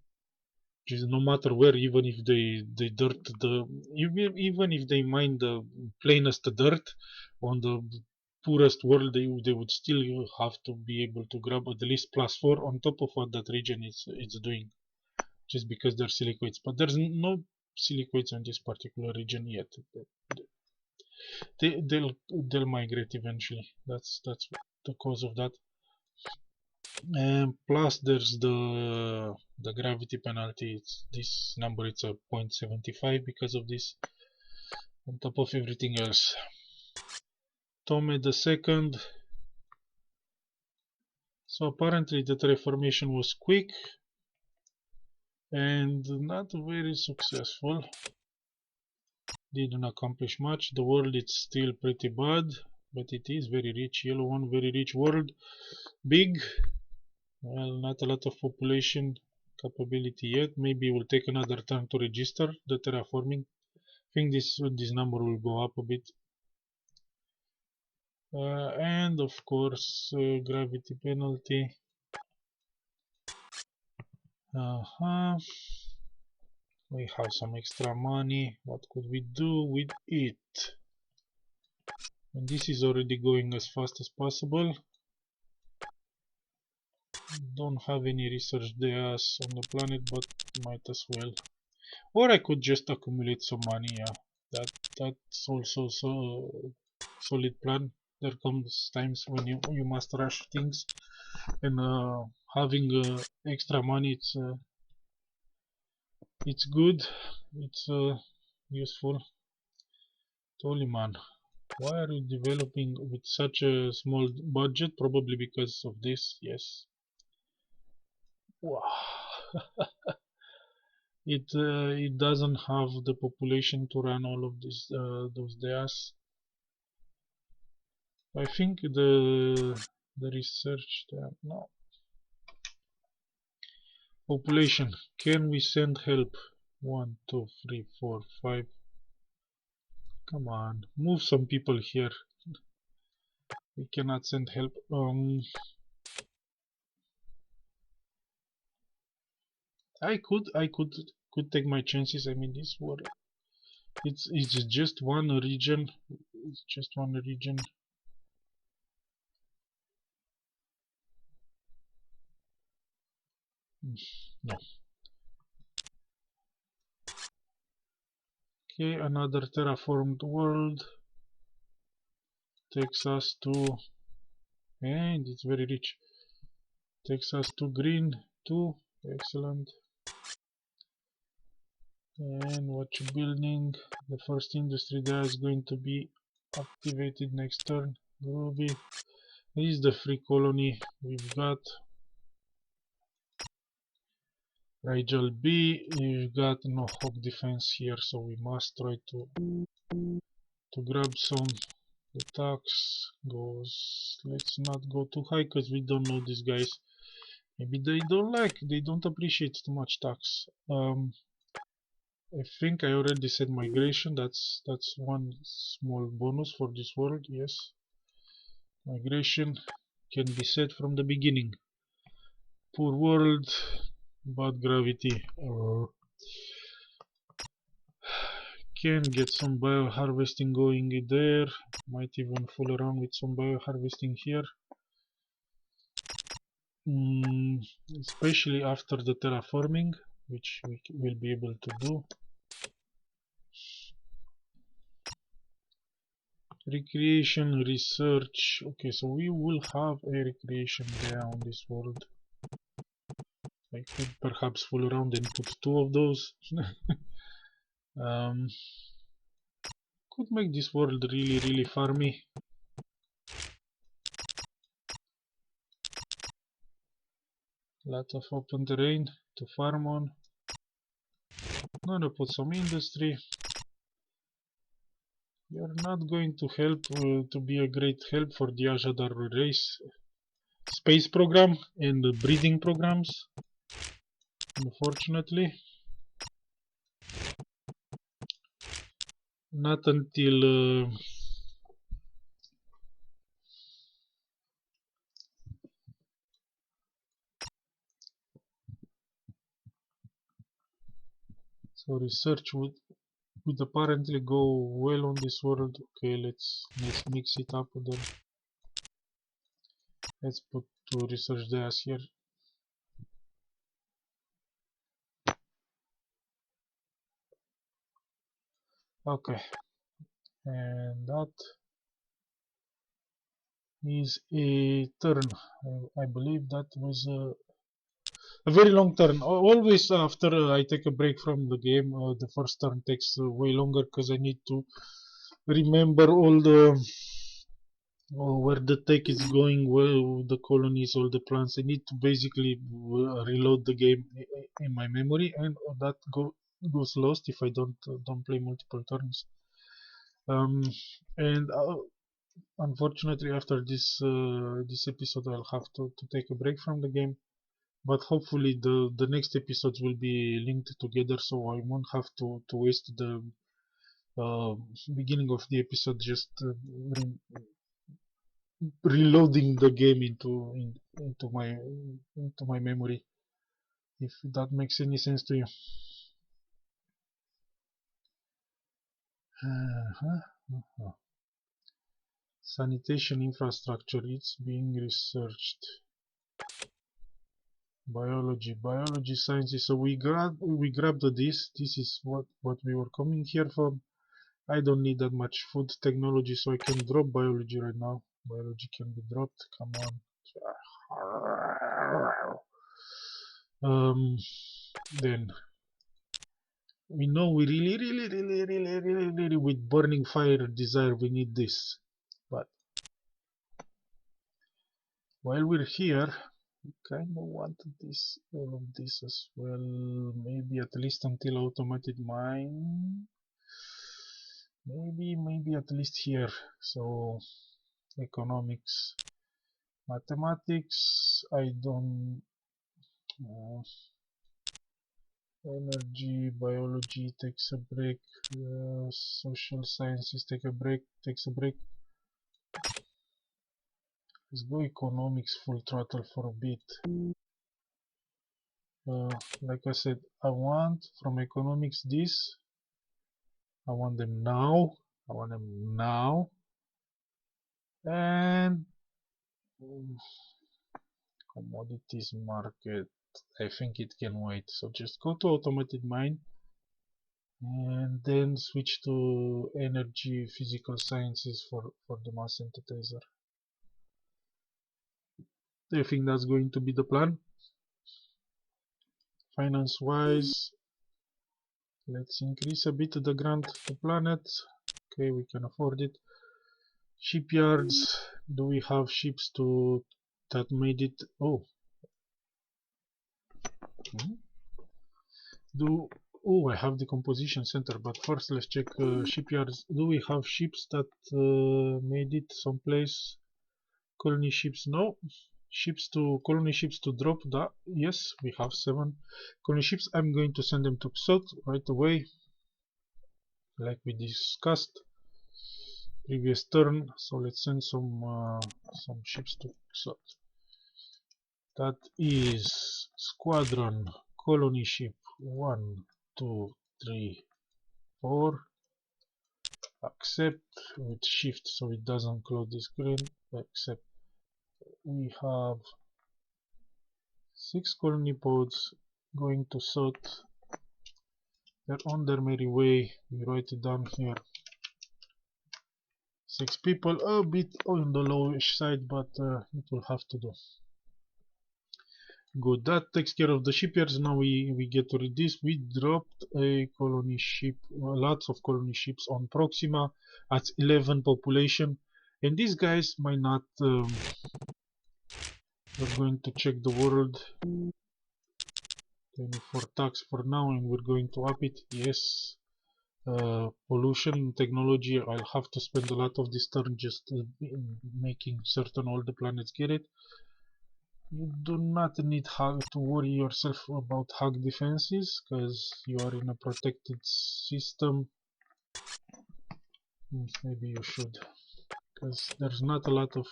which is no matter where, even if they dirt even if they mine the plainest dirt on the poorest world, they would still have to be able to grab at least +4 on top of what that region is doing, just because they're silicoids. But there's no silicoids on this particular region yet. They'll migrate eventually. That's the cause of that. And plus there's the gravity penalty. This number, it's a 0.75 because of this, on top of everything else. Tome the second. So apparently the terraformation was quick and not very successful. Didn't accomplish much. The world is still pretty bad, but it is very rich. Yellow one, very rich world. Big. Well, not a lot of population capability yet. Maybe it will take another turn to register the terraforming. I think this number will go up a bit. And of course, gravity penalty. We have some extra money. What could we do with it? And this is already going as fast as possible. Don't have any research there on the planet, but might as well. Or I could just accumulate some money. Yeah, that's also so solid plan. There comes times when you must rush things, and having extra money, it's good, it's useful. Totally, man. Why are you developing with such a small budget? Probably because of this. Yes. Wow. It doesn't have the population to run all of this those days. I think the research there. No. Population. Can we send help? 1, 2, 3, 4, 5. Come on, move some people here. We cannot send help. I could take my chances. I mean, this war. It's just one region. It's just one region. No. Okay, another terraformed world takes us to, and it's very rich. Takes us to green too. Excellent. And what you building? The first industry there is going to be activated next turn. Ruby. This is the free colony we've got. Rigel B, we've got no hawk defense here, so we must try to grab some. The tax goes, let's not go too high because we don't know these guys. Maybe they don't appreciate too much tax. I think I already said migration. That's one small bonus for this world. Yes, migration can be set from the beginning. Poor world, bad gravity. Can get some bioharvesting going there. Might even fool around with some bioharvesting here. Especially after the terraforming, which we will be able to do. Recreation research. Okay, so we will have a recreation there on this world. I could perhaps fool around and put 2 of those. Could make this world really farmy. Lot of open terrain to farm on. Gonna put some industry. You're not going to help to be a great help for the Ajadar race space program and the breeding programs, unfortunately. Not until so research would apparently go well on this world. Okay, let's mix it up then. Let's put 2 research days here. Okay, and that, is a turn. I believe that was a very long turn. Always after I take a break from the game, the first turn takes way longer because I need to remember all the where the tech is going, where the colonies, all the plants. I need to basically reload the game in my memory, and that goes lost if I don't play multiple turns. Um, and unfortunately, after this episode, I'll have to take a break from the game. But hopefully, the next episodes will be linked together, so I won't have to waste the uh, beginning of the episode just reloading the game into my memory. If that makes any sense to you. Uh-huh. Sanitation infrastructure, it's being researched. Biology sciences. So we grabbed this. This is what we were coming here for. I don't need that much food technology, so I can drop biology right now. Biology can be dropped. Come on. Um, then we know we really with burning fire desire we need this. But while we're here, we kind of wanted this, all of this as well. Maybe at least until automated mine. Maybe at least here. So economics, mathematics. I don't. Energy, biology takes a break. Social sciences takes a break. Let's go economics full throttle for a bit. Like I said, I want from economics this. I want them now. I want them now. And commodities market. I think it can wait. So just go to automated mine and then switch to energy physical sciences for the mass synthesizer. Do you think that's going to be the plan? Finance wise, let's increase a bit the grant to planet. Okay, we can afford it. Shipyards, do we have ships to that made it? Oh, hmm? do I have the composition center, but first let's check shipyards. Do we have ships that made it someplace? Colony ships, no. Ships to colony ships to drop that. Yes, we have 7 colony ships. I'm going to send them to Psot right away, like we discussed previous turn. So let's send some ships to Psot. That is squadron colony ship 1, 2, 3, 4. Accept with shift so it doesn't close the screen. Accept. We have 6 colony pods going to Sot. They're on their merry way. We write it down here. 6 people, a bit on the lowish side, but it will have to do. Good, that takes care of the shipyards. Now we get to read this. We dropped a colony ship, lots of colony ships on Proxima at 11 population. And these guys might not, we're going to check the world. 24 tax for now, and we're going to up it. Yes. Pollution technology, I'll have to spend a lot of this turn just making certain all the planets get it. You do not need to worry yourself about hug defenses, because you are in a protected system. Maybe you should, because there's not a lot of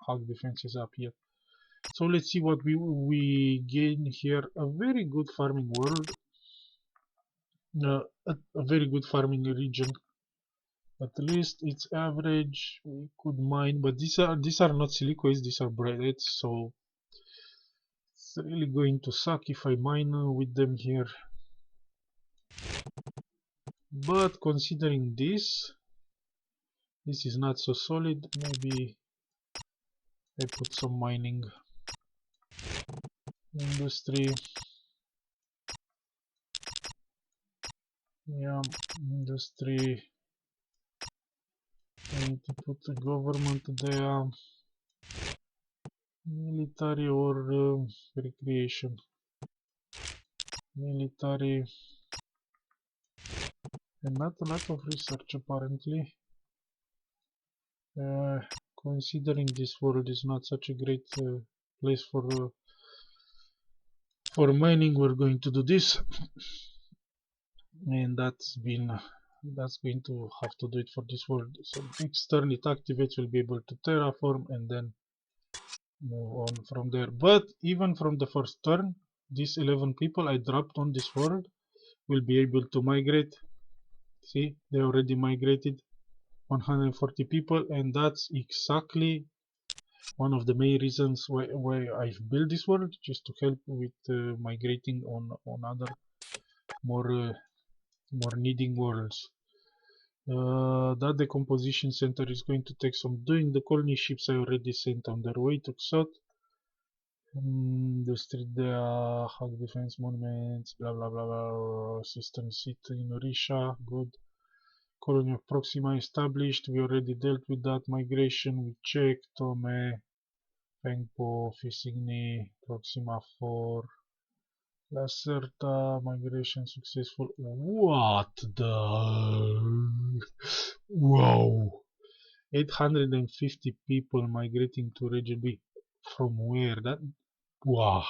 hug defenses up yet. So let's see what we gain here. A very good farming world, a very good farming region. At least it's average. We could mine, but these are not silicoids. These are brightheads, so it's really going to suck if I mine with them here. But considering this is not so solid. Maybe I put some mining. Industry. Yeah, industry. I need to put the government there. Military or recreation. Military. And not a lot of research apparently. Considering this world is not such a great place for mining, we're going to do this. And that's going to have to do it for this world. So next turn it activates, we'll be able to terraform and then move on from there. But even from the first turn, these 11 people I dropped on this world will be able to migrate. See, they already migrated 140 people, and that's exactly one of the main reasons why I've built this world, just to help with migrating on other more needing worlds. That decomposition center is going to take some doing. The colony ships I already sent on their way to Xot. The street there, hug defense monuments, blah blah blah blah. System seat in Orisha, good. Colony of Proxima established. We already dealt with that migration. We checked Tome, Fengpo, Fisigny, Proxima 4. Lacerta migration successful. What the? Wow! 850 people migrating to Region B. From where? That? Wow!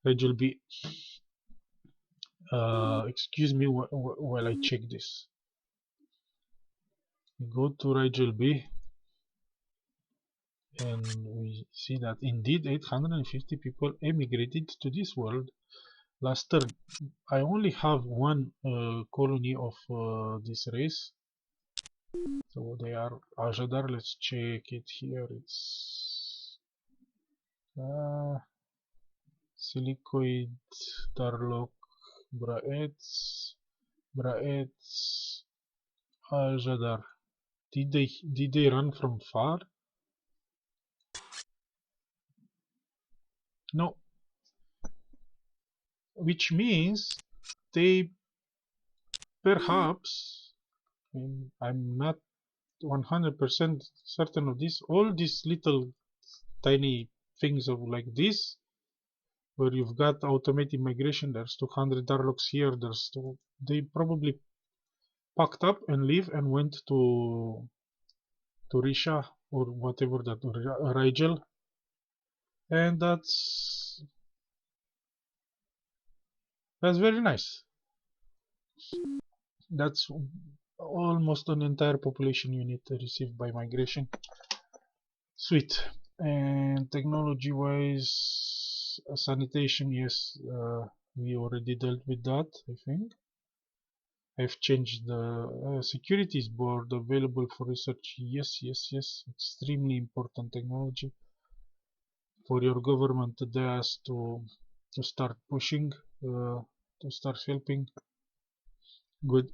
Region B. Excuse me while I check this. We go to Region B and we see that indeed 850 people emigrated to this world last turn. I only have one colony of this race, so they are Ajadar. Let's check it here. It's Silicoid, Darlock, Braetz, Ajadar. Did they run from far? No, which means they perhaps. I'm not 100% certain of this. All these little tiny things of like this, where you've got automated migration, there's 200 Darlocks here, they probably packed up and leave and went to Risha or whatever that, Rigel, and that's very nice. That's almost an entire population unit received by migration. Sweet. And technology wise, sanitation, yes, we already dealt with that, I think. I've changed the securities board available for research. Yes, extremely important technology for your government DAS to start pushing, to start helping. Good.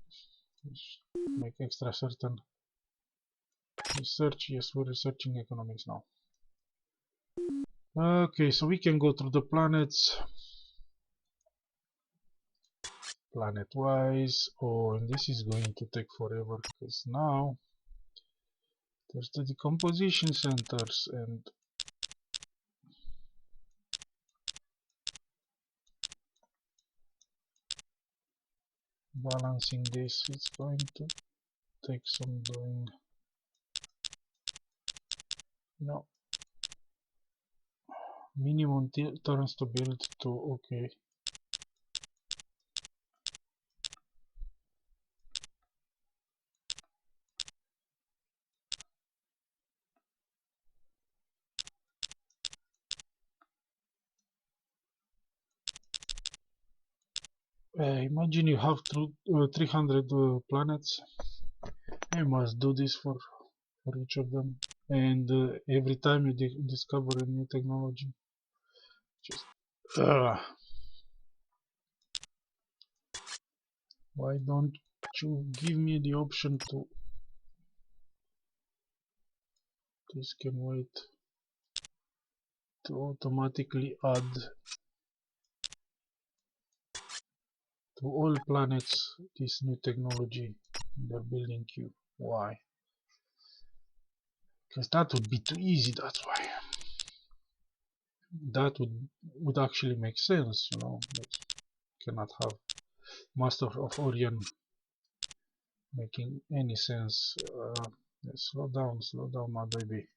Make extra certain. Research, yes, we're researching economics now. Okay, so we can go through the planets. Planet wise. Oh, and this is going to take forever because now there's the decomposition centers and balancing this. It's going to take some doing. No. Minimum turns to build to. Okay. Imagine you have 300 planets. I must do this for each of them. And every time you discover a new technology, just why don't you give me the option to? This can wait. to automatically add to all planets this new technology in their building queue. Why? Because that would be too easy, that's why. That would actually make sense, you know. But cannot have Master of Orion making any sense. Slow down, my baby.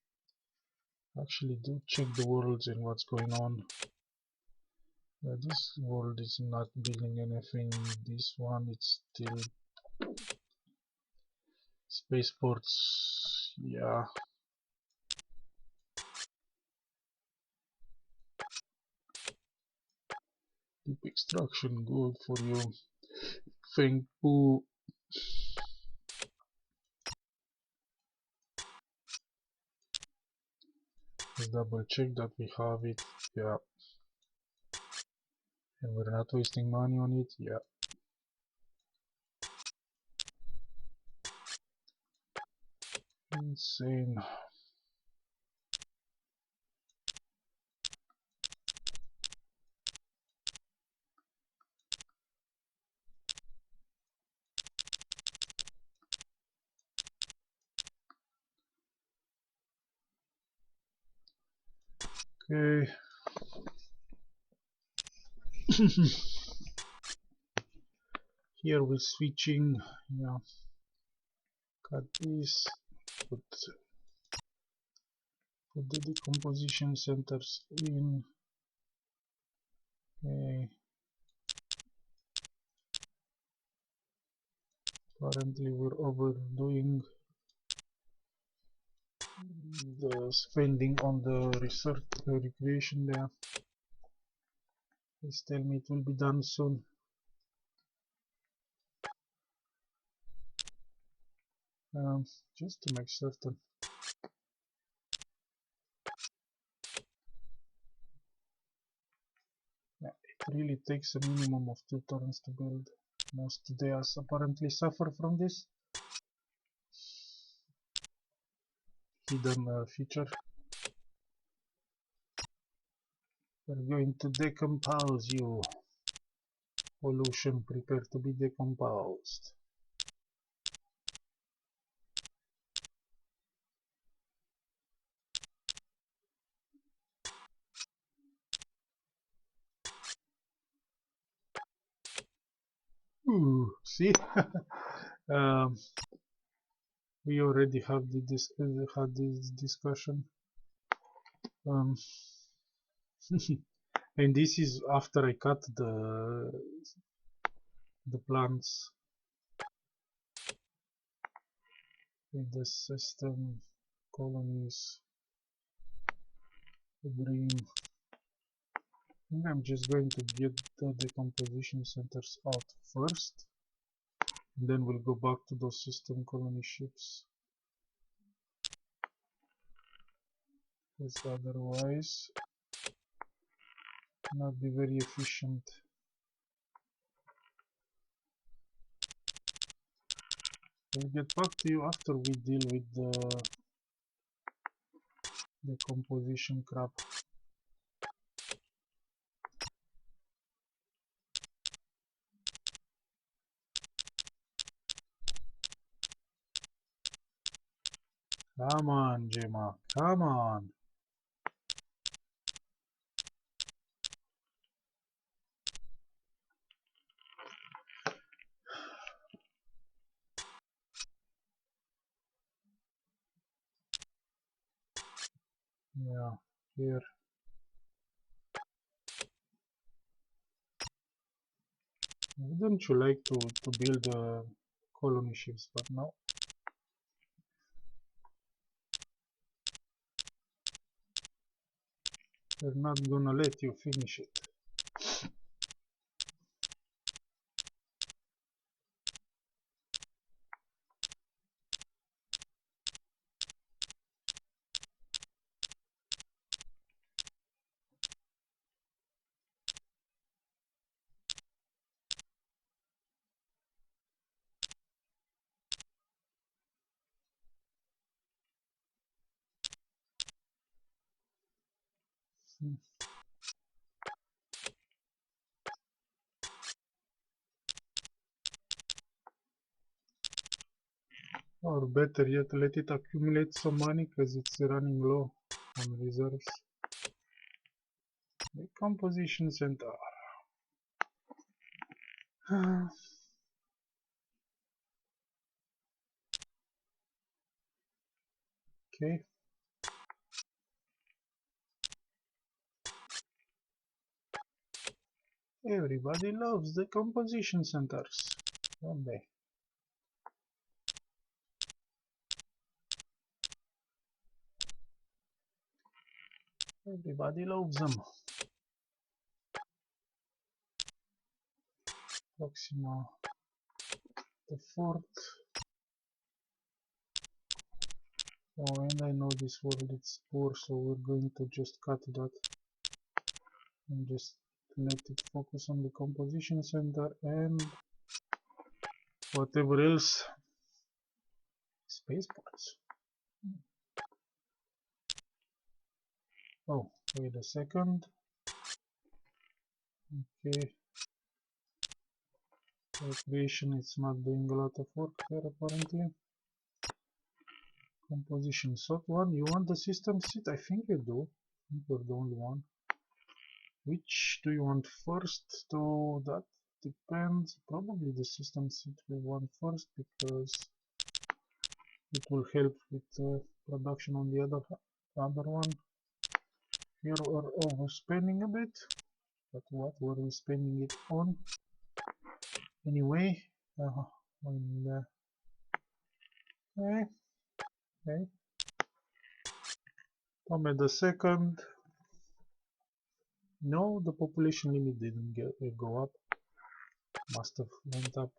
Actually, do check the worlds and what's going on. This world is not building anything. This one, it's still spaceports. Yeah. Deep extraction, good for you. Thank you. Let's double check that we have it. Yeah. And we're not wasting money on it. Yeah. Insane. Okay. Here we're switching. Yeah. Cut this. Put the decomposition centers in. Okay. Apparently we're overdoing the spending on the research recreation there. Please tell me it will be done soon. Just to make certain. Yeah, it really takes a minimum of 2 turns to build. Most DAs apparently suffer from this hidden feature. We're going to decompose you. Pollution, prepare to be decomposed. Ooh, see? We already have had this discussion. And this is after I cut the plants with the system colonies, the dream. I'm just going to get the decomposition centers out first, and then we'll go back to those system colony ships, because otherwise not be very efficient. We'll get back to you after we deal with the composition crap. Come on, Gemma, come on. Yeah, here. Wouldn't you like to build colony ships, but no. They're not gonna let you finish it. Hmm. Or better yet, let it accumulate some money because it's running low on reserves. The composition center. Okay. Everybody loves the composition centers, don't they? Everybody loves them. Proxima, the fourth. Oh, and I know this world is poor, so we're going to just cut that and just let it focus on the composition center and whatever else. Spaceports. Oh, wait a second. Okay. Recreation is not doing a lot of work here apparently. Composition sort one. You want the system seat? I think you do. I think you're the only one. Which do you want first? So that depends. Probably the system seat we want first because it will help with production on the other one. Here we're overspending a bit, but what were we spending it on? Anyway, when, okay. Wait a second. No, the population limit didn't go up. Must have went up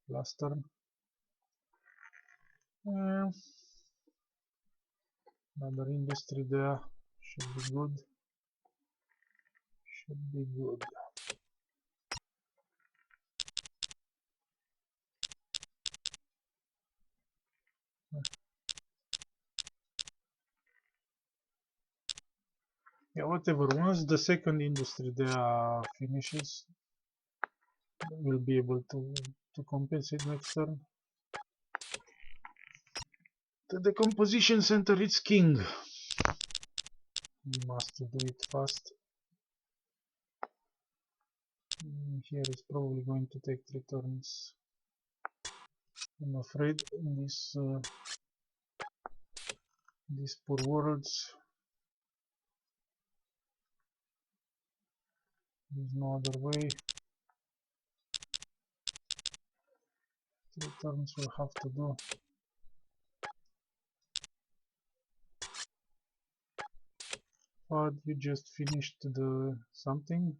last turn. Another industry there should be good. Should be good. Yeah, whatever. Once the second industry there finishes, we'll be able to compensate next turn. The decomposition center is king. We must do it fast. Here is probably going to take 3 turns. I'm afraid these poor worlds. There's no other way. 3 turns will have to do. But you just finished the something,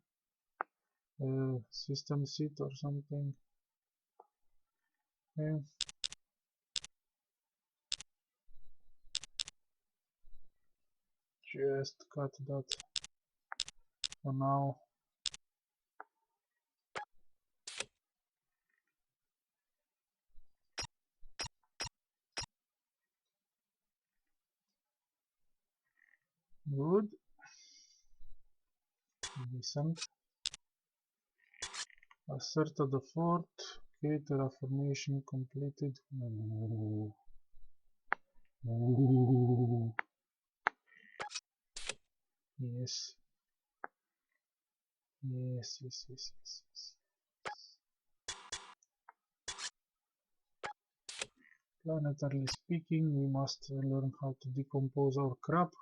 system seat or something. Okay. Just cut that for now. Good. Decent. Asserted the fort. Okay, terraformation completed. Ooh. Ooh. Yes. Yes, yes, yes, yes, yes. Planetarily speaking, we must learn how to decompose our crap.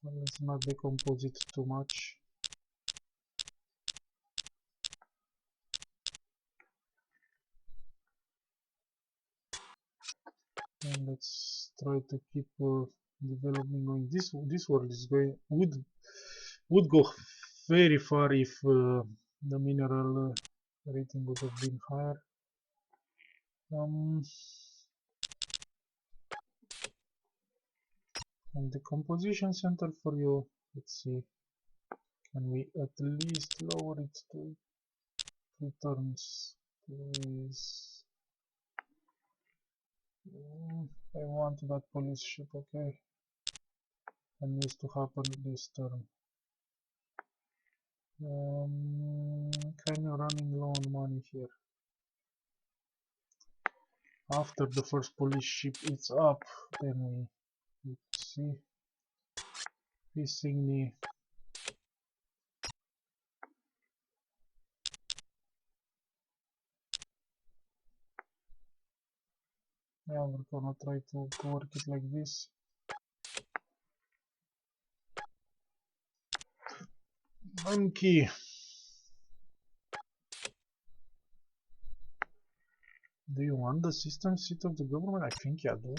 Well, let's not decompose it too much. And let's try to keep developing going. This world is going would go very far if the mineral rating would have been higher. And the composition center for you. Let's see. Can we at least lower it to 3 turns, please? I want that police ship. Okay. and needs to happen this turn. Kind of running low on money here. After the first police ship is up, then we see Pisigny. Yeah, we're gonna try to work it like this. Monkey. Do you want the system seat of the government? I think you do.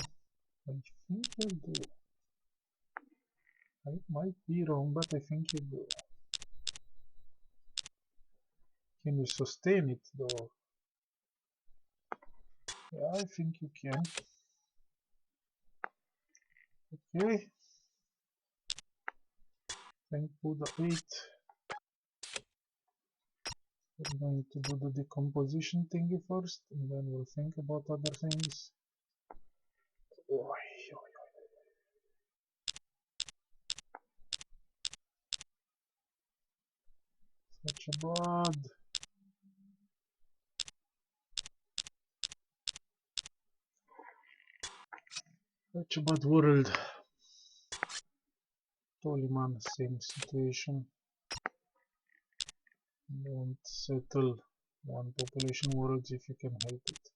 I think you do. I might be wrong, but I think you do. Can you sustain it though? Yeah, I think you can. Okay. Thank Buddha 8. We're going to do the decomposition thingy first, and then we'll think about other things. Such a bad. Such a bad world. Toliman, same situation. Don't settle one population worlds if you can help it.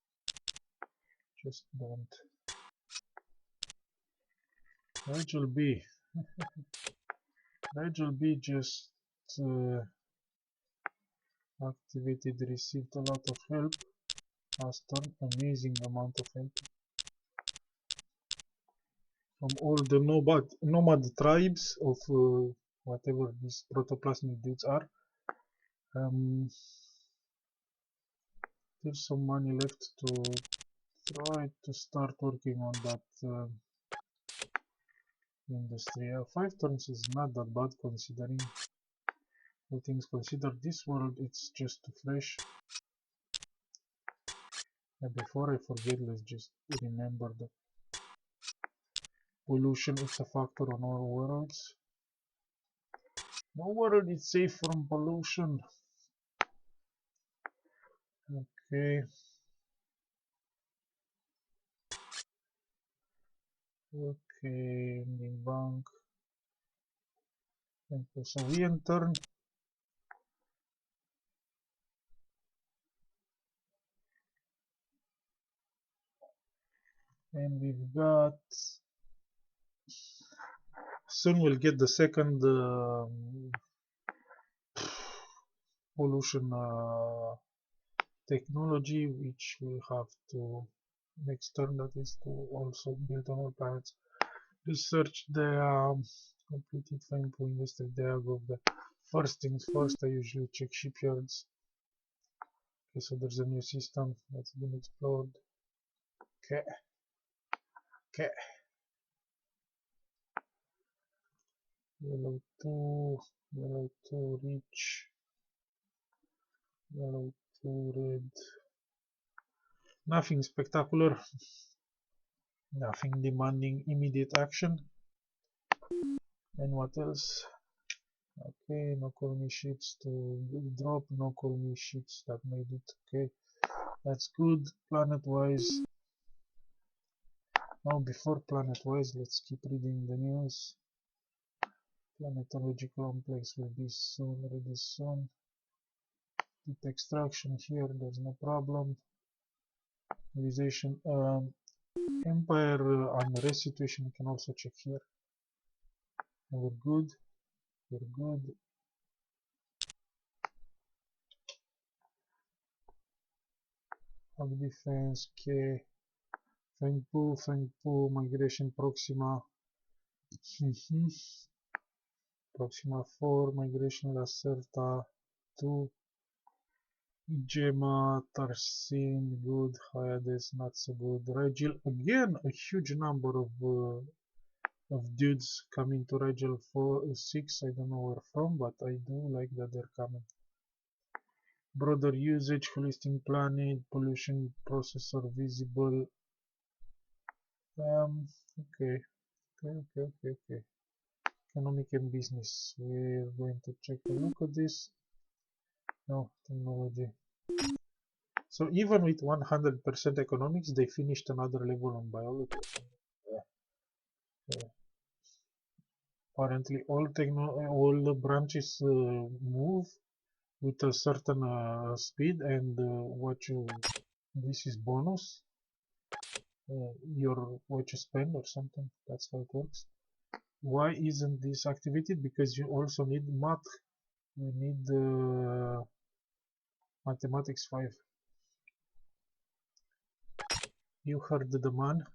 Just don't. Rigel B. Rigel B just activated, received a lot of help. Last turn, amazing amount of help from all the nomad tribes of whatever these protoplasmic dudes are. There's some money left to try to start working on that industry. 5 turns is not that bad considering all things considered. This world, it's just too fresh. And before I forget, let's just remember that pollution is a factor on all worlds. No world is safe from pollution. Okay. Okay, ending bank. And so we enter. And we've got. Soon we'll get the second pollution technology, which will have to next turn, that is to also build on all planets. Research the completed Fine-Poo industry diagram. The first things first, I usually check shipyards. Okay, so there's a new system that's been explored. Okay. Okay. Yellow 2, yellow 2 reach, yellow 2 red. Nothing spectacular. Nothing demanding immediate action. And what else? Okay, no colony ships to drop, no colony ships that made it. Okay, that's good. Planet-wise. Now before planet-wise, let's keep reading the news. Planetology complex will be soon, ready soon. Deep extraction here, there's no problem. Civilization, empire unrest situation, you can also check here. And we're good. We're good. Hug defense, K. Fengpu, migration Proxima. Proxima 4, migration Lacerta 2. Gemma, Tarsin, good. Hyades, not so good. Rigel, again, a huge number of dudes coming to Rigel 4, 6. I don't know where from, but I do like that they're coming. Broader usage, holistic planet, pollution processor visible. Okay. Economic and business. We're going to check a look at this. No, technology. So even with 100% economics, they finished another level on biology. Yeah. Apparently, all the branches move with a certain speed, and this is bonus. What you spend or something. That's how it works. Why isn't this activated? Because you also need math. You need mathematics 5. You heard the man.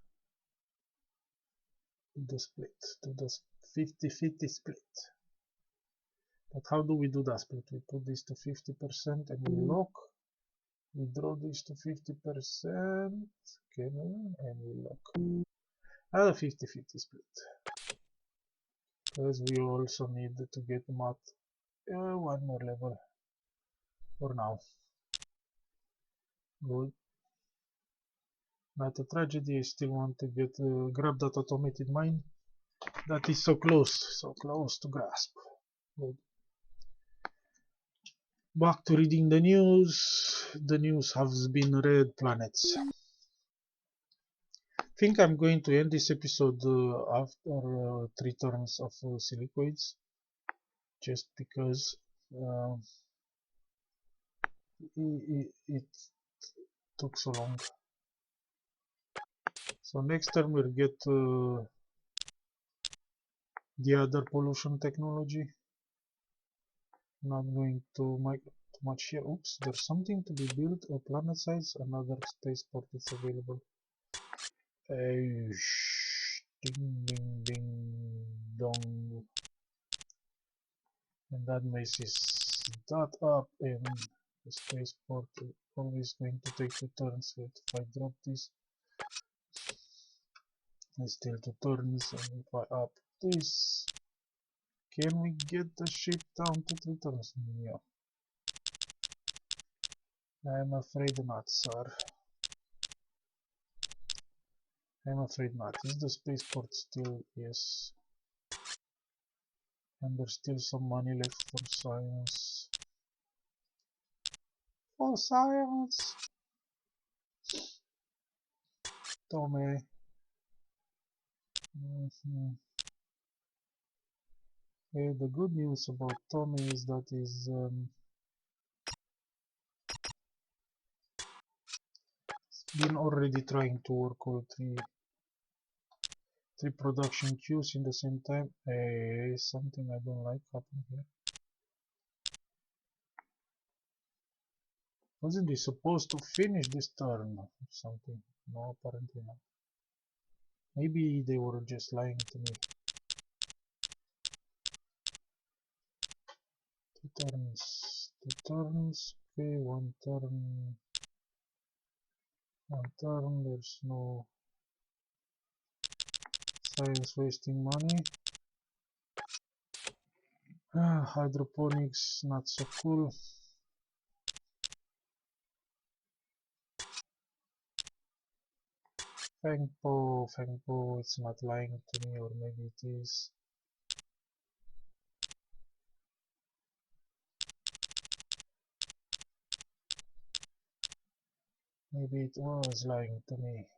The split. Do the 50-50 split. But how do we do that split? We put this to 50% and we lock. We draw this to 50%. Okay, and we lock. Another 50-50 split. Because we also need to get math one more level for now. Good. Not a tragedy. I still want to get grab that automated mine. That is so close to grasp. Good. Back to reading the news. The news has been read. Planets. I think I'm going to end this episode after 3 turns of silicoids, just because it took so long. So next turn we'll get the other pollution technology. Not going to make too much here. Oops, there's something to be built. A planet size, another spaceport is available. Ding ding ding dong. And that messes that up, and the spaceport is always going to take 2 turns. So if I drop this, it's still 2 turns, and if I up this, can we get the ship down to 3 turns? Yeah. I'm afraid not, sir. I'm afraid not. Is the spaceport still? Yes. And there's still some money left for science. For science! Tommy. Hey, the good news about Tommy is that he's been already trying to work all three production queues in the same time. Something I don't like happening here. Wasn't he supposed to finish this turn or something? No, apparently not. Maybe they were just lying to me. 2 turns. 2 turns. Okay, 1 turn. 1 turn. There's no science wasting money. Hydroponics, not so cool. Fengpo, it's not lying to me, or maybe it is. Maybe it was lying to me.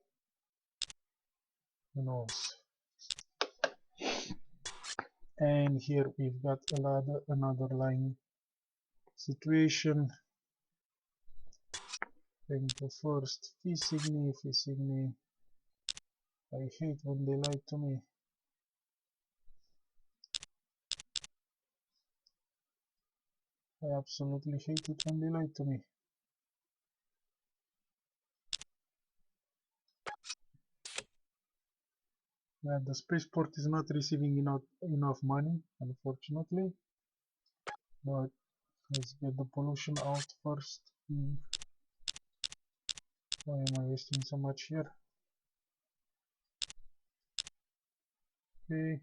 Who knows? And here we've got another lying situation. Fengpo first. Fisigny. I hate when they lie to me. I absolutely hate it when they lie to me. Yeah, the spaceport is not receiving enough money, unfortunately. But let's get the pollution out first. Why am I wasting so much here? Okay.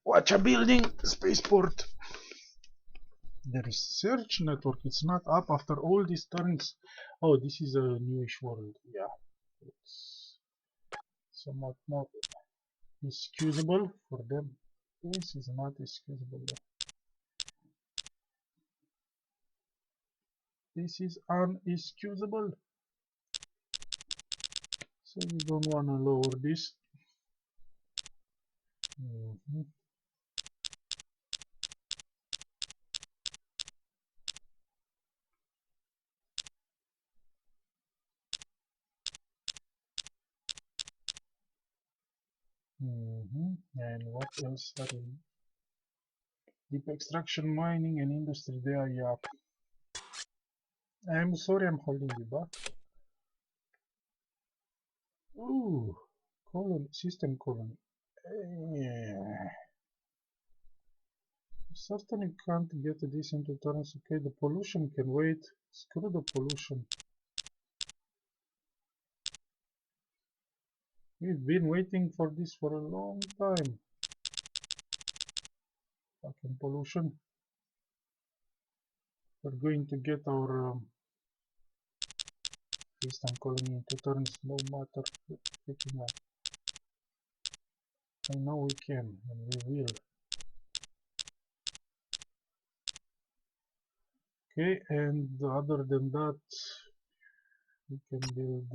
Watch a building! Spaceport! The research network, it's not up after all these turns. Oh, this is a newish world. Yeah. It's somewhat more excusable for them. This is not excusable. This is unexcusable. So we don't want to lower this. And what else are we? Deep extraction, mining, and industry there, yeah. I'm sorry I'm holding you back. Ooh, colony, system colony. Certainly can't get this into terms. Okay, the pollution can wait. Screw the pollution. We've been waiting for this for a long time. Fucking pollution. We're going to get our system colony into turns no matter freaking what. I know we can, and we will. Okay, and other than that, we can build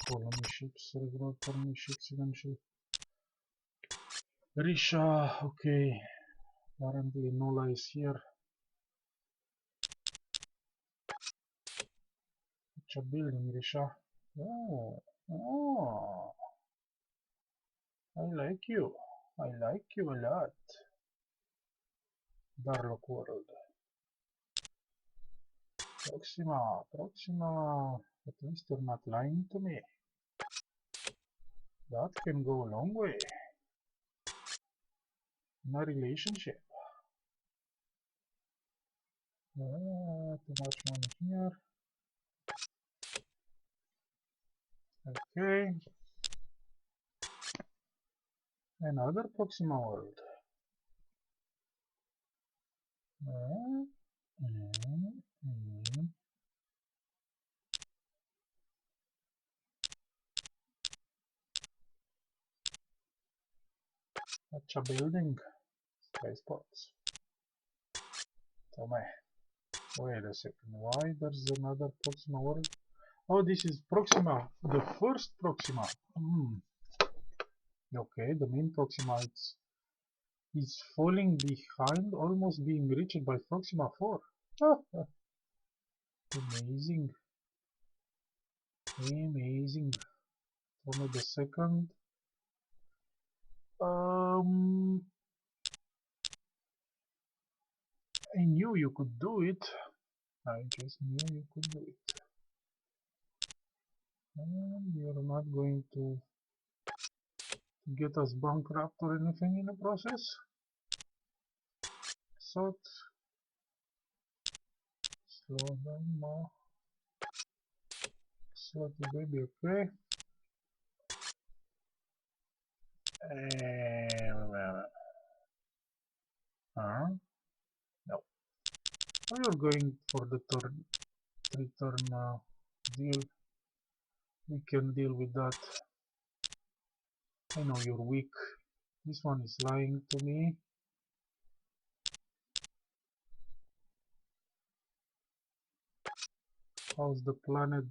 colony ships, regular colony ships eventually. Risha, okay. Apparently Nola is here. Which a building, Risha. Oh, oh, I like you. I like you a lot. Darlock World. Proxima, Proxima. At least you're not lying to me. That can go a long way in a relationship. Too much money here. Okay. Another Proxima world. Such a building. Sky spots. Tell me. Wait a second. Why there's another Proxima world? Oh, this is Proxima. The first Proxima. Okay, the main Proxima is falling behind, almost being reached by Proxima 4. Amazing. Amazing. Only the second. I knew you could do it. I just knew you could do it. And you're not going to get us bankrupt or anything in the process. So slow down more. Slow the baby, okay? No. Oh, you're going for the turn 3-turn deal. We can deal with that. I know you're weak. This one is lying to me. How's the planet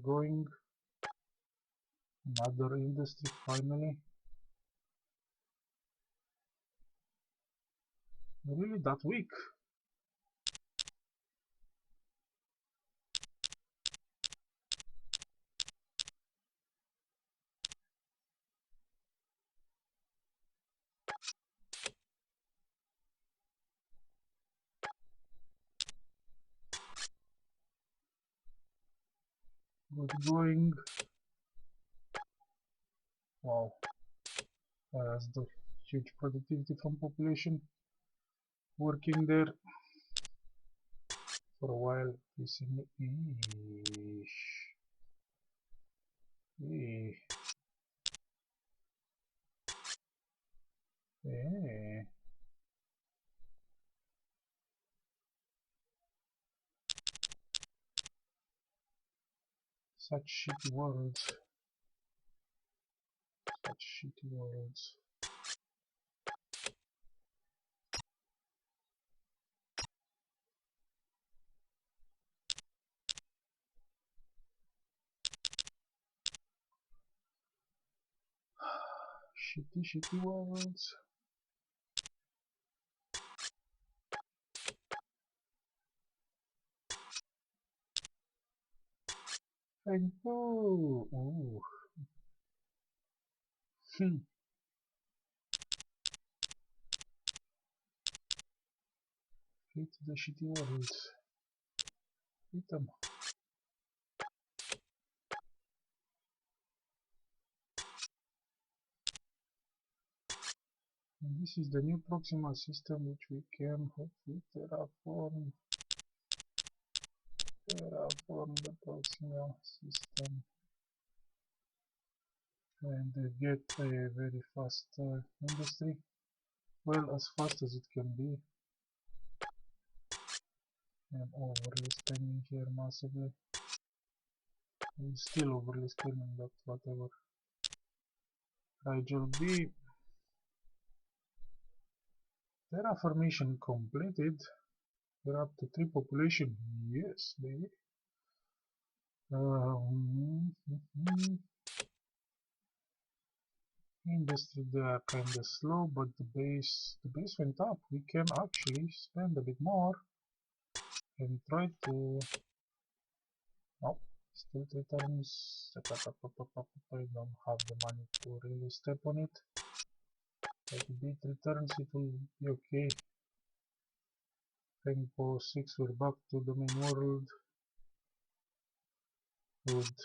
going? Another industry finally. Really that weak? Good going. Wow. That's the huge productivity from population working there for a while. Such shitty worlds. Such shitty worlds. Shitty worlds. I go. Oh. Hit the shitty worlds. Hit them. And this is the new proximal system which we can hopefully terraform the proximal system and get a very fast industry. Well, as fast as it can be. And overly spending here massively. And still overly spending, but whatever. Rigel B. Terraformation completed. We're up to 3 population. Yes, baby. Industry they are kinda slow, but the base went up. We can actually spend a bit more and try to. No, still returns. I don't have the money to really step on it. But the bit returns, it will be okay. Rainbow 6, we're back to the main world. Good.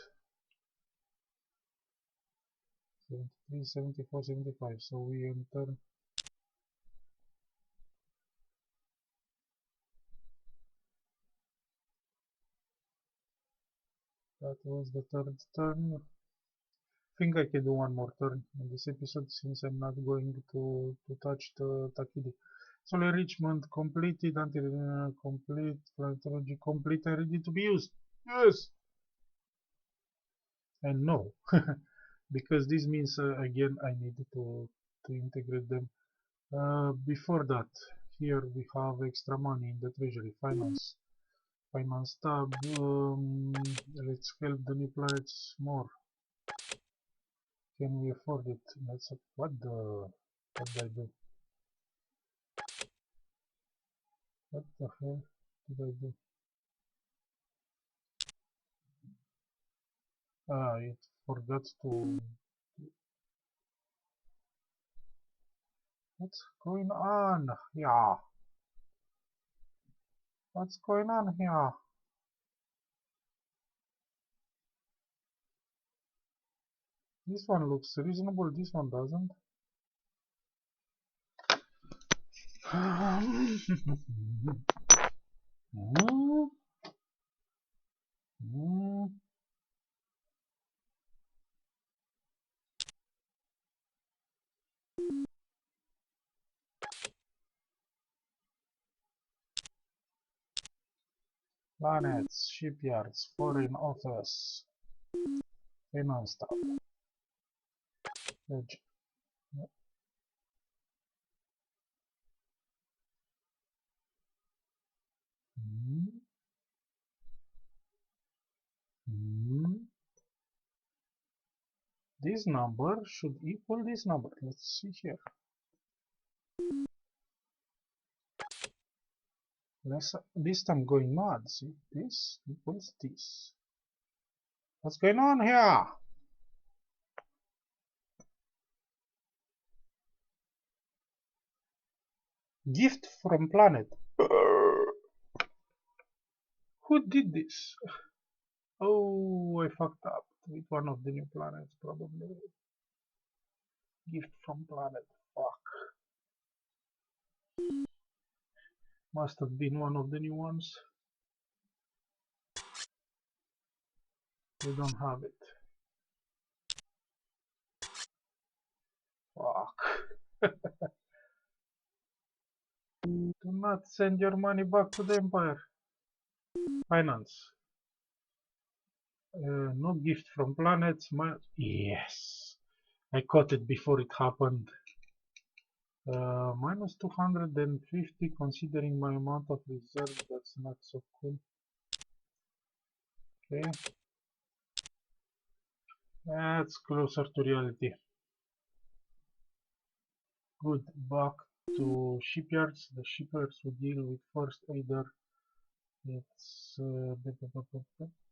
73, 74, 75. So we enter. That was the third turn. I think I can do one more turn in this episode since I'm not going to touch the Takidi. Solar enrichment completed, complete, planetology complete and ready to be used. Yes! And no. Because this means again I need to integrate them. Before that, here we have extra money in the treasury, finance tab. Let's help the new planets more. Can we afford it? What did I do? What the hell did I do? It forgot to. What's going on? Yeah. What's going on here? This one looks reasonable, this one doesn't. Planets, shipyards, foreign office, finance tab. Edge. This number should equal this number. Let's see here. This time going mad. See, this equals this. What's going on here? Gift from planet. Who did this? Oh, I fucked up with one of the new planets, probably. Gift from planet. Fuck. Must have been one of the new ones. They don't have it. Fuck. Do not send your money back to the Empire. Finance. No gift from planets. Yes. I caught it before it happened. Minus 250 considering my amount of reserve. That's not so cool. Okay. That's closer to reality. Good. Back to shipyards. The shipyards will deal with first either it's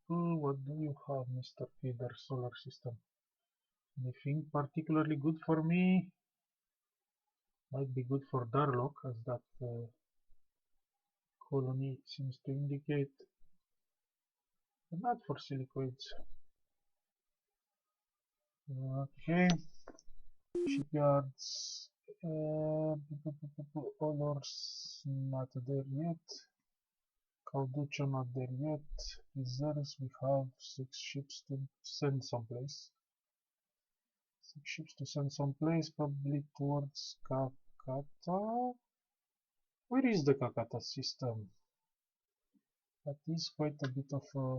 what do you have, Mr. Feeder? Solar system. Anything particularly good for me? Might be good for Darlock, as that colony seems to indicate, but not for silicoids. Okay, shipyards. Odors not there yet. Calducho not there yet. Reserves we have 6 ships to send someplace. 6 ships to send someplace, probably towards Kakata. Where is the Kakata system? That is quite a bit of a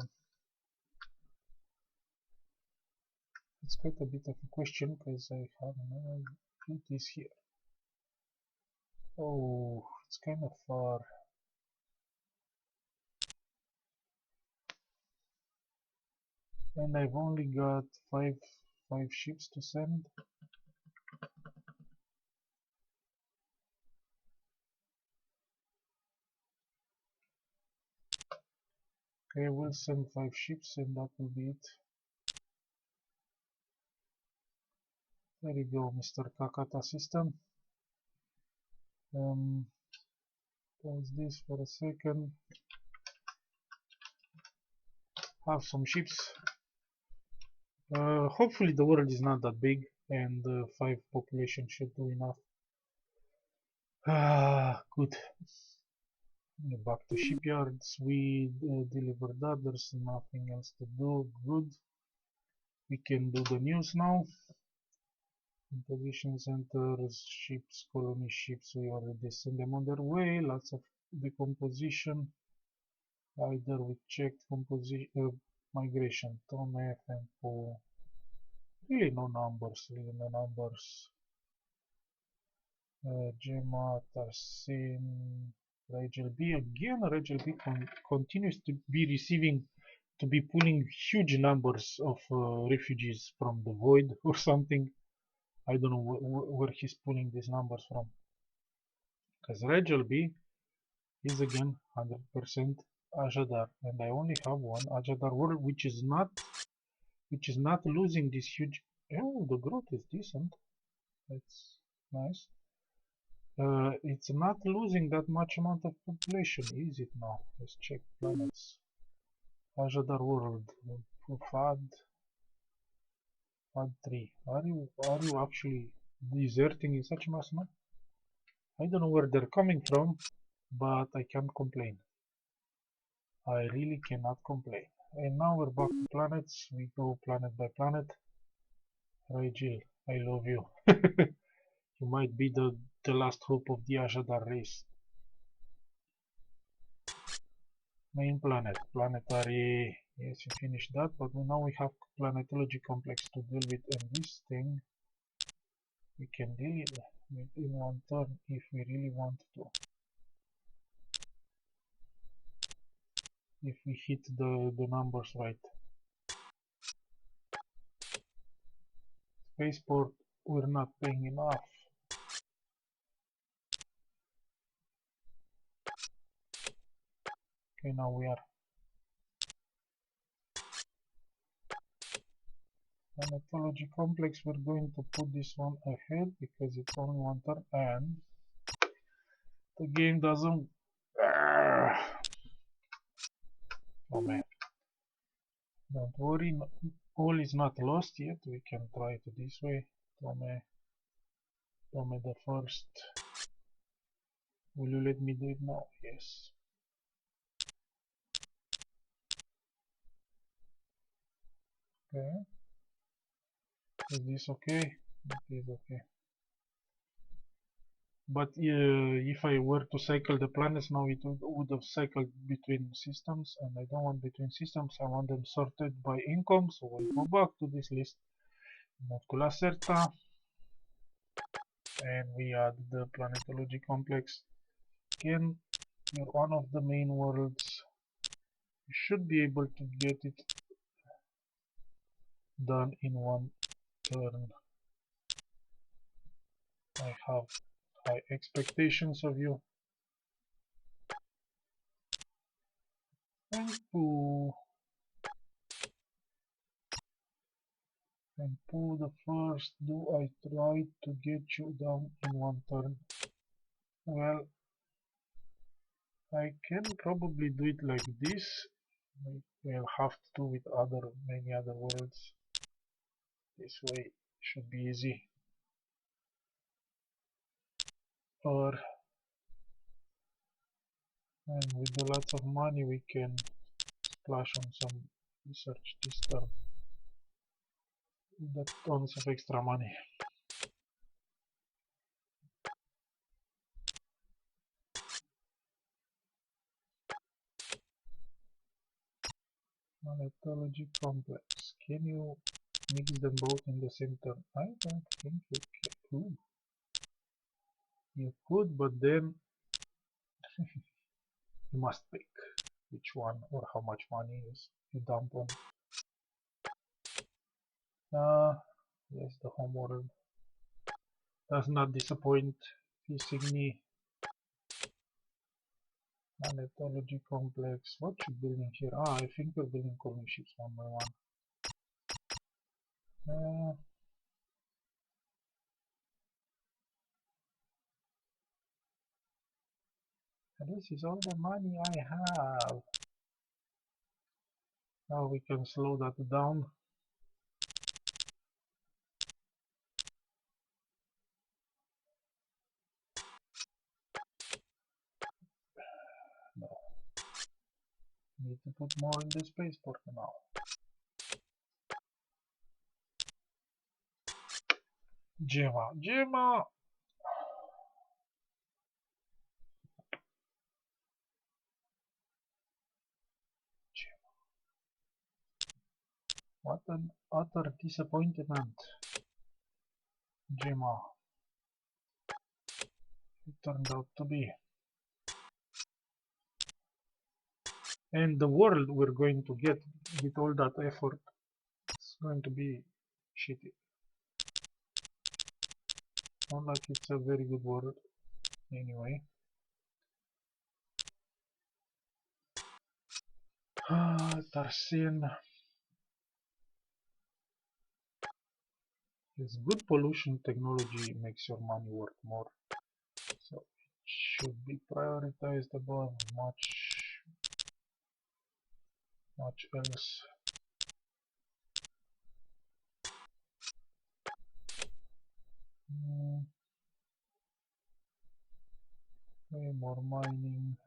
it's quite a bit of a question because I have no it is here. Oh, it's kind of far. And I've only got five ships to send. Okay, we'll send 5 ships and that will be it. There you go, Mr. Kakata system. Pause this for a second. Have some ships. Hopefully the world is not that big and 5 population should do enough. Good. Back to shipyards. We delivered that. There's nothing else to do. Good. We can do the news now. Position centers, ships, colony ships. We already send them on their way. Lots of decomposition. Either we checked composition, migration, Tome, Tempo. Really no numbers. Really no numbers. Gemma, Tarsin, Rachel B. Again, Rachel B continues to be pulling huge numbers of refugees from the void or something. I don't know where he's pulling these numbers from. Because Rachel B is again 100% Ajadar, and I only have one Ajadar world, which is not losing this huge. Oh, the growth is decent. That's nice. It's not losing that much amount of population, is it now? Let's check planets. Ajadar world. Fad 3. Are you actually deserting in such mass now? I don't know where they're coming from, but I can't complain. I really cannot complain. And now we're back to planets. We go planet by planet. Rigel, I love you. You might be the last hope of the Ajadar race. Main planet, planetary. Yes, you finished that, but now we have planetology complex to deal with, and this thing we can deal with in one turn if we really want to. If we hit the numbers right. Spaceport, we're not paying enough. Okay, now we are. Planetology complex, we're going to put this one ahead because it's only one turn and the game doesn't. Oh man. Don't worry, all is not lost yet. We can try it this way. Tome the first. Will you let me do it now? Yes. Okay. Is this okay? It is okay. But if I were to cycle the planets now, it would have cycled between systems, and I don't want between systems. I want them sorted by income. So we'll go back to this list, move to Lacerta, and we add the planetology complex. Again, you're one of the main worlds. You should be able to get it done in one turn. I have high expectations of you. And poo. And poo the first. Do I try to get you down in one turn? Well, I can probably do it like this. We'll have to do with many other worlds. This way should be easy. Or and with the lots of money we can splash on some research this term. With tons of extra money. Monetology complex. Can you mix them both in the same turn? I don't think you can. Ooh. You could, but then you must pick which one or how much money you dump on. Yes, the home world does not disappoint. Pisigny. Planetology complex. What you building here? I think we're building colony ships one by one. This is all the money I have. Now we can slow that down. No. Need to put more in the spaceport now. Gemma. Gemma! What an utter disappointment. Gemma. It turned out to be. And the world we're going to get with all that effort is going to be shitty. Not like it's a very good world. Anyway. Tarsin. Yes, good pollution technology makes your money worth more. So it should be prioritized above much else. Way more mining.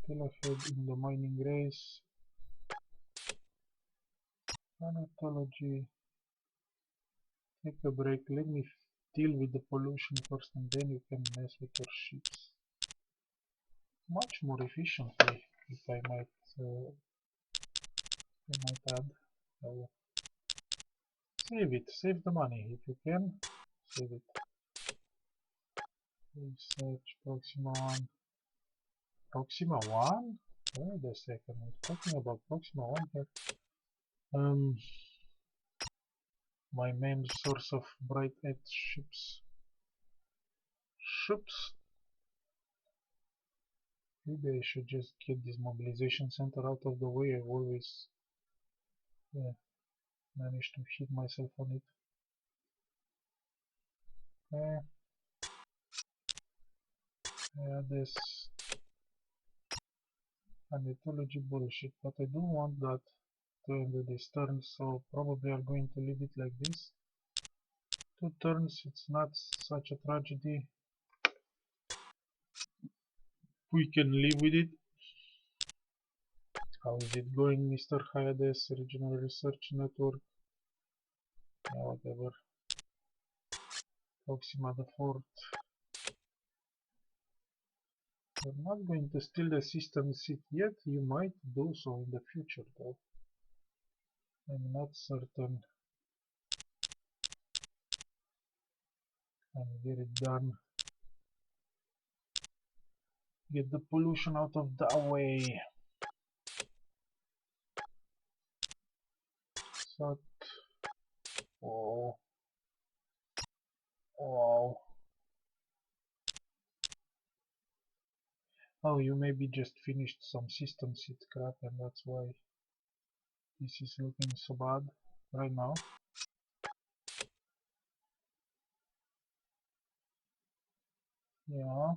Still ahead in the mining race. Planetology. Take a break. Let me deal with the pollution first and then you can mess with your ships. Much more efficiently, if I might add. So save it. Save the money. If you can, save it. Research Proxima 1. Proxima 1? Wait a second, we're talking about Proxima 1 here. My main source of bright edge ships. Maybe I should just get this mobilization center out of the way. I always manage to hit myself on it. This planetology bullshit, but I don't want that to end this turn, so probably I'm going to leave it like this. 2 turns, it's not such a tragedy. We can live with it. How is it going, Mr. Hayades, Regional Research Network? Yeah, whatever. Proxima the 4th. We're not going to steal the system seat yet. You might do so in the future, though. I'm not certain. And get it done. Get the pollution out of the way. So, oh, Wow. Oh, you maybe just finished some system seed crap and that's why this is looking so bad right now. Yeah,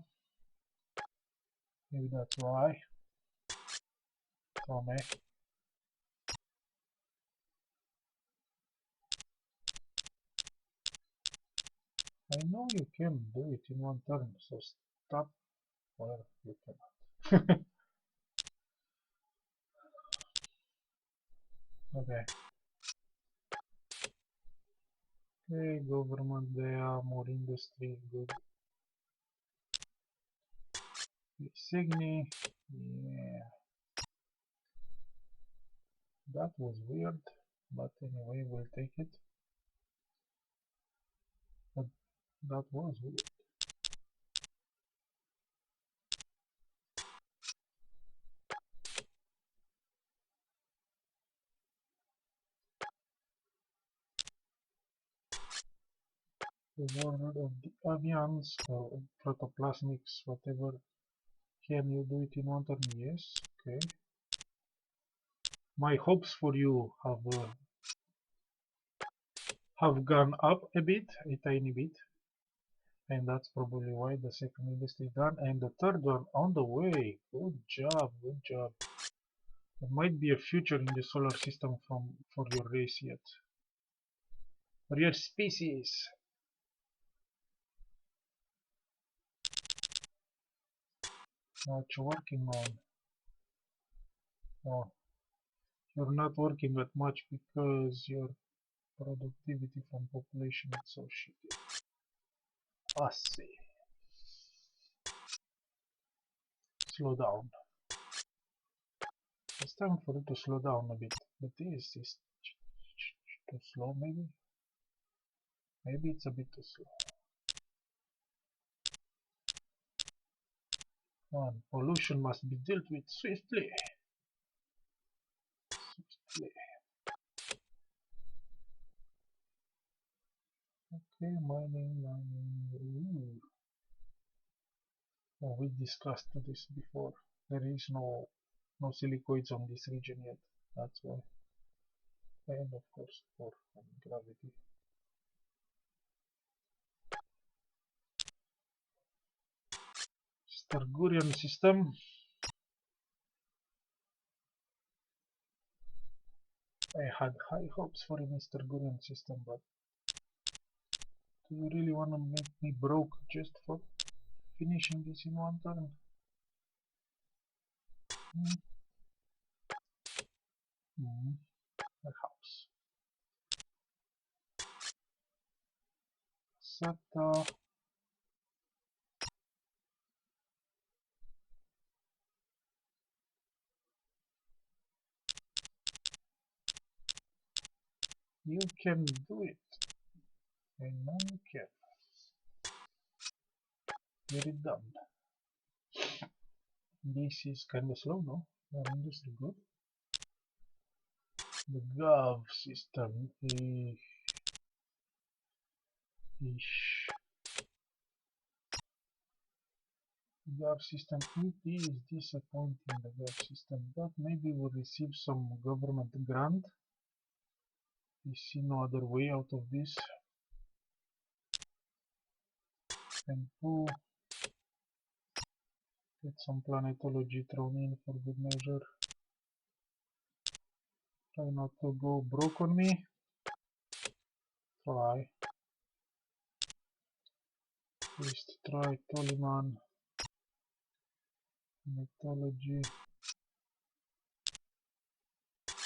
maybe that's why. Tell me. I know you can do it in one turn, so stop. Well, you cannot. Okay. Okay, government there, more industry, good. Signy, yeah, that was weird, but anyway, we'll take it. But that was weird. The world of the avians, protoplasmics, whatever. Can you do it in one turn? Yes, okay. My hopes for you have gone up a bit, a tiny bit. And that's probably why the second industry is done, and the third one on the way. Good job, good job. There might be a future in the solar system for your race yet. For your species. What you working on? Oh, you're not working that much because your productivity from population is so shitty. I see. Slow down. It's time for it to slow down a bit. But this is too slow maybe? Maybe it's a bit too slow. One, pollution must be dealt with swiftly. Swiftly. Okay, mining. Ooh. Oh, we discussed this before. There is no silicoids on this region yet. That's why. And of course, for gravity. Stargurian system. I had high hopes for a Mr. Gurian system, but do you really want to make me broke just for finishing this in one turn? Hmm. Hmm. A house. Seta. You can do it. I know you can. Get it done. This is kinda slow, no? Our industry good. The gov system is gov system, it is disappointing, the gov system, but maybe we'll receive some government grant. We see no other way out of this. And we'll get some planetology thrown in for good measure. Try not to go broke on me. Try. Least try Toliman. Metallurgy.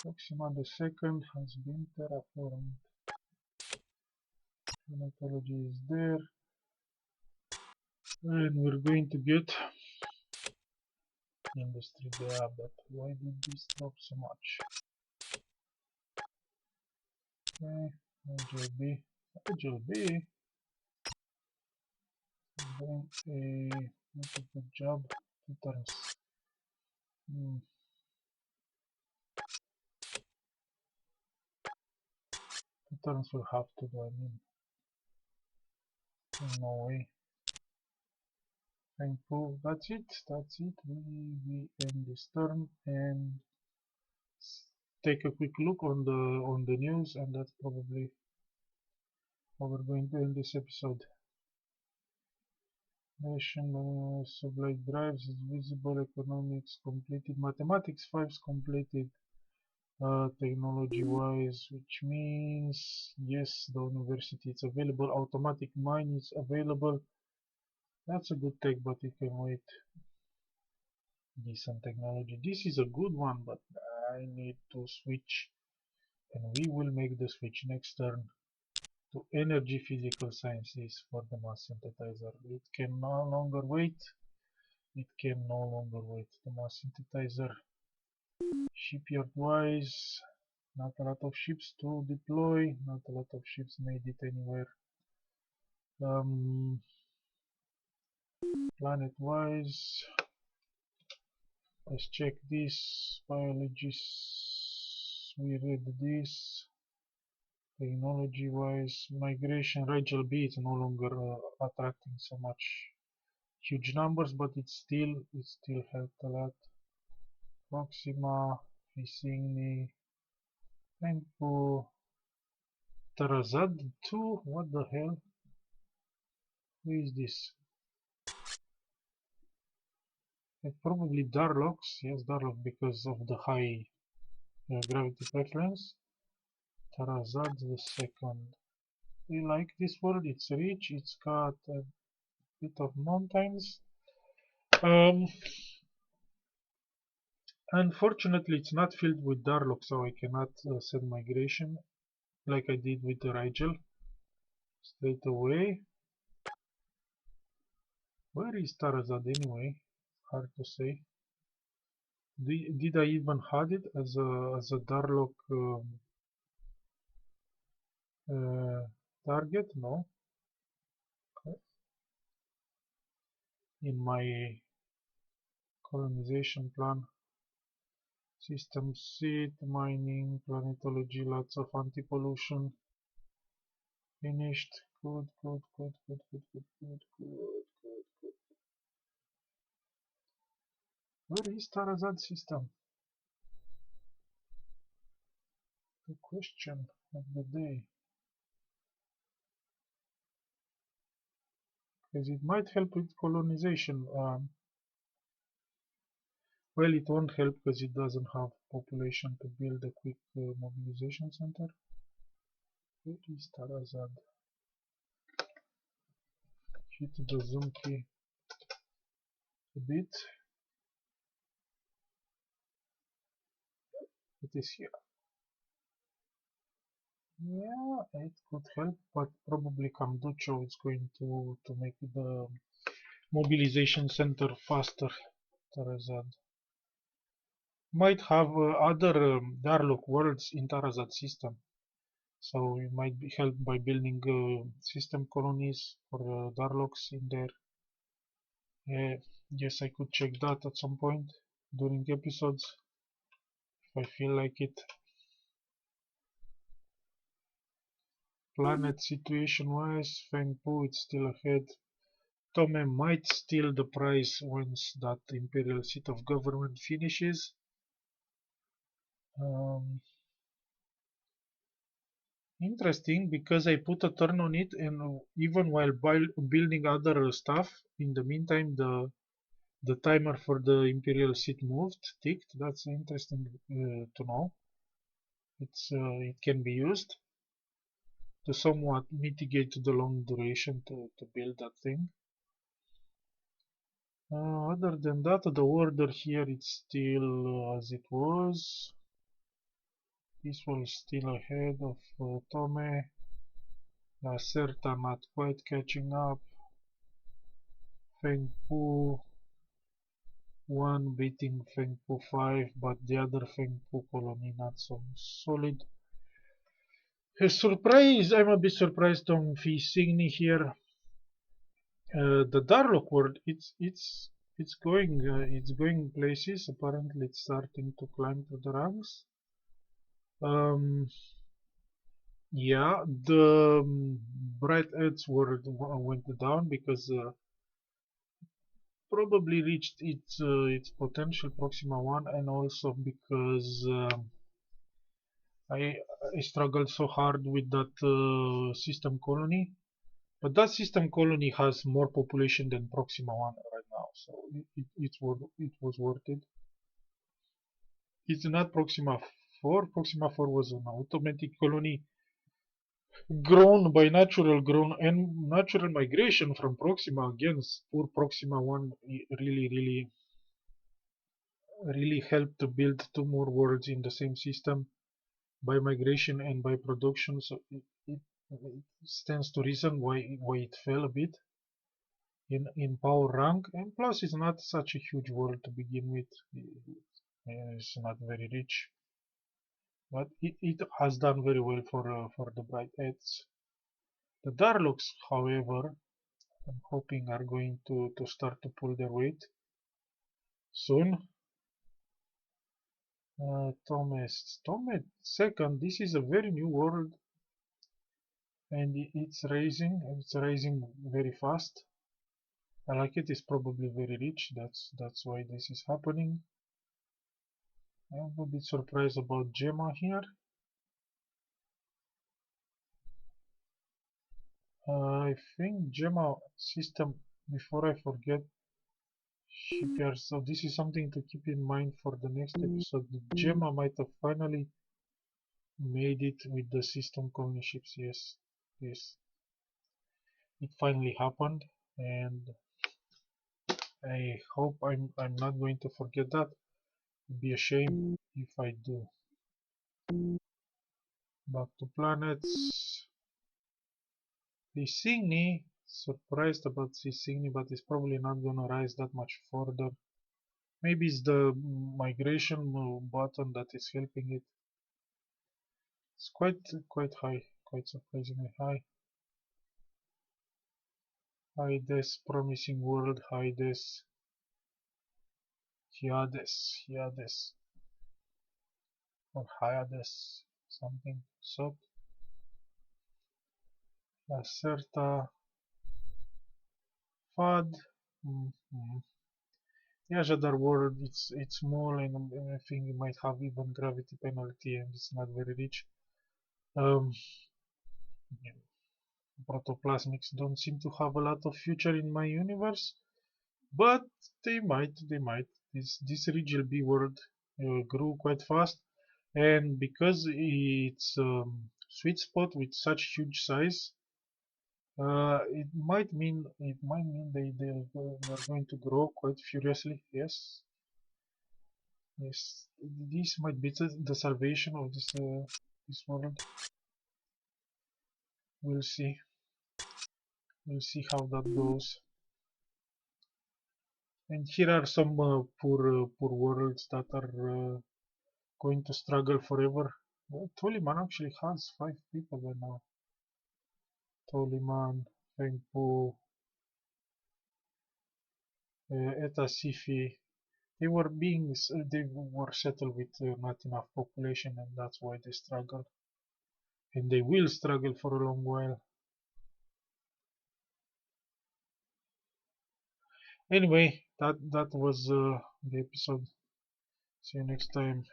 Proxima the second has been terraformed. Metallurgy is there. And we're going to get industry there, but why did this drop so much? Okay, HLB. HLB doing not a good job. 2 turns. 2 turns will have to do, I mean. No way. Thank you. That's it. That's it. We end this turn and take a quick look on the news, and that's probably how we're going to end this episode. Nation sublight drives is visible, economics completed, mathematics 5 is completed, technology wise, which means yes, the university is available, automatic mine is available. That's a good tech, but it can wait. Decent technology. This is a good one, but I need to switch, and we will make the switch next turn to energy physical sciences for the mass synthesizer. It can no longer wait. It can no longer wait. The mass synthesizer. Shipyard wise, not a lot of ships to deploy. Not a lot of ships made it anywhere. Planet wise, let's check this. Biologists, we read this. Technology wise, migration, Rachel B is no longer attracting so much huge numbers, but it still helped a lot. Proxima, Fisigny, Tempo, Tarazad 2, what the hell? Who is this? Probably Darlox, yes, Darlox because of the high gravity preference. Tarazad the second. We like this world, it's rich, it's got a bit of mountains. Unfortunately, it's not filled with Darlock, so I cannot send migration like I did with the Rigel straight away. Where is Tarazad anyway? Hard to say. Did I even had it as a Darlock target? No. Okay. In my colonization plan. System seed, mining, planetology, lots of anti-pollution. Finished. Good, good, good, good, good, good, good, good, good, good. Where is Tarazad system? The question of the day. Because it might help with colonization. Well, it won't help because it doesn't have population to build a quick mobilization center. Where is Tarazad? Hit the zoom key a bit. It is here. Yeah, it could help, but probably Kamducho is going to make the mobilization center faster. Tarazad might have other Darlock worlds in Tarazad system, so you might be helped by building system colonies for Darlocks in there. Yes, I could check that at some point during episodes if I feel like it. Planet situation wise, Fengpu it's still ahead. Tome might steal the prize once that imperial seat of government finishes. Interesting because I put a turn on it, and even while building other stuff, in the meantime the timer for the imperial seat moved, ticked. That's interesting to know. It can be used to somewhat mitigate the long duration to build that thing. Other than that, the order here it's still as it was. This was still ahead of Tome. Lacerta not quite catching up. Fengpu 1 beating Fengpu 5, but the other Fengpu colony not so solid. A surprise! I'm a bit surprised on Fisigny here. The Darlock world, it's going places. Apparently, it's starting to climb to the ranks. Yeah, the bright edge went down because probably reached its potential Proxima 1, and also because I I struggled so hard with that system colony. But that system colony has more population than Proxima 1 right now, so it was worth it. It's not Proxima 4. Proxima 4 was an automatic colony grown by natural migration from Proxima. Again, poor Proxima 1 really helped to build two more worlds in the same system by migration and by production. So it stands to reason why it fell a bit in power rank, and plus it's not such a huge world to begin with. It's not very rich, but it has done very well for the bright edge. The Darlocks, however, I'm hoping are going to start to pull their weight soon. Thomas second. This is a very new world, and it's raising very fast. I like it. It's probably very rich. That's why this is happening. I'm a bit surprised about Gemma here. I think Gemma system, before I forget, shipyard. So this is something to keep in mind for the next episode. Gemma might have finally made it with the system colony ships. Yes, yes, it finally happened, and I hope I'm not going to forget that. It'd be a shame if I do. Back to planets. Signy, surprised about Signy, but it's probably not gonna rise that much further. Maybe it's the migration button that is helping it. It's quite high, quite surprisingly high. Hydes, promising world, Hydes, Hyades, or Hyades, something. So, Lacerta, Fad. Mm-hmm. Yeah, Jadar world, it's small, and I think it might have even gravity penalty, and it's not very rich. Um, yeah, protoplasmics don't seem to have a lot of future in my universe, but they might. This regional B world grew quite fast, and because it's sweet spot with such huge size, it might mean they're going to grow quite furiously. Yes, yes, this might be the salvation of this world. We'll see. We'll see how that goes. And here are some poor worlds that are going to struggle forever. Well, Toliman actually has 5 people by now. Toliman, Fengpu, Eta Sifi. They were settled with not enough population, and that's why they struggle. And they will struggle for a long while. Anyway, that was the episode. See you next time.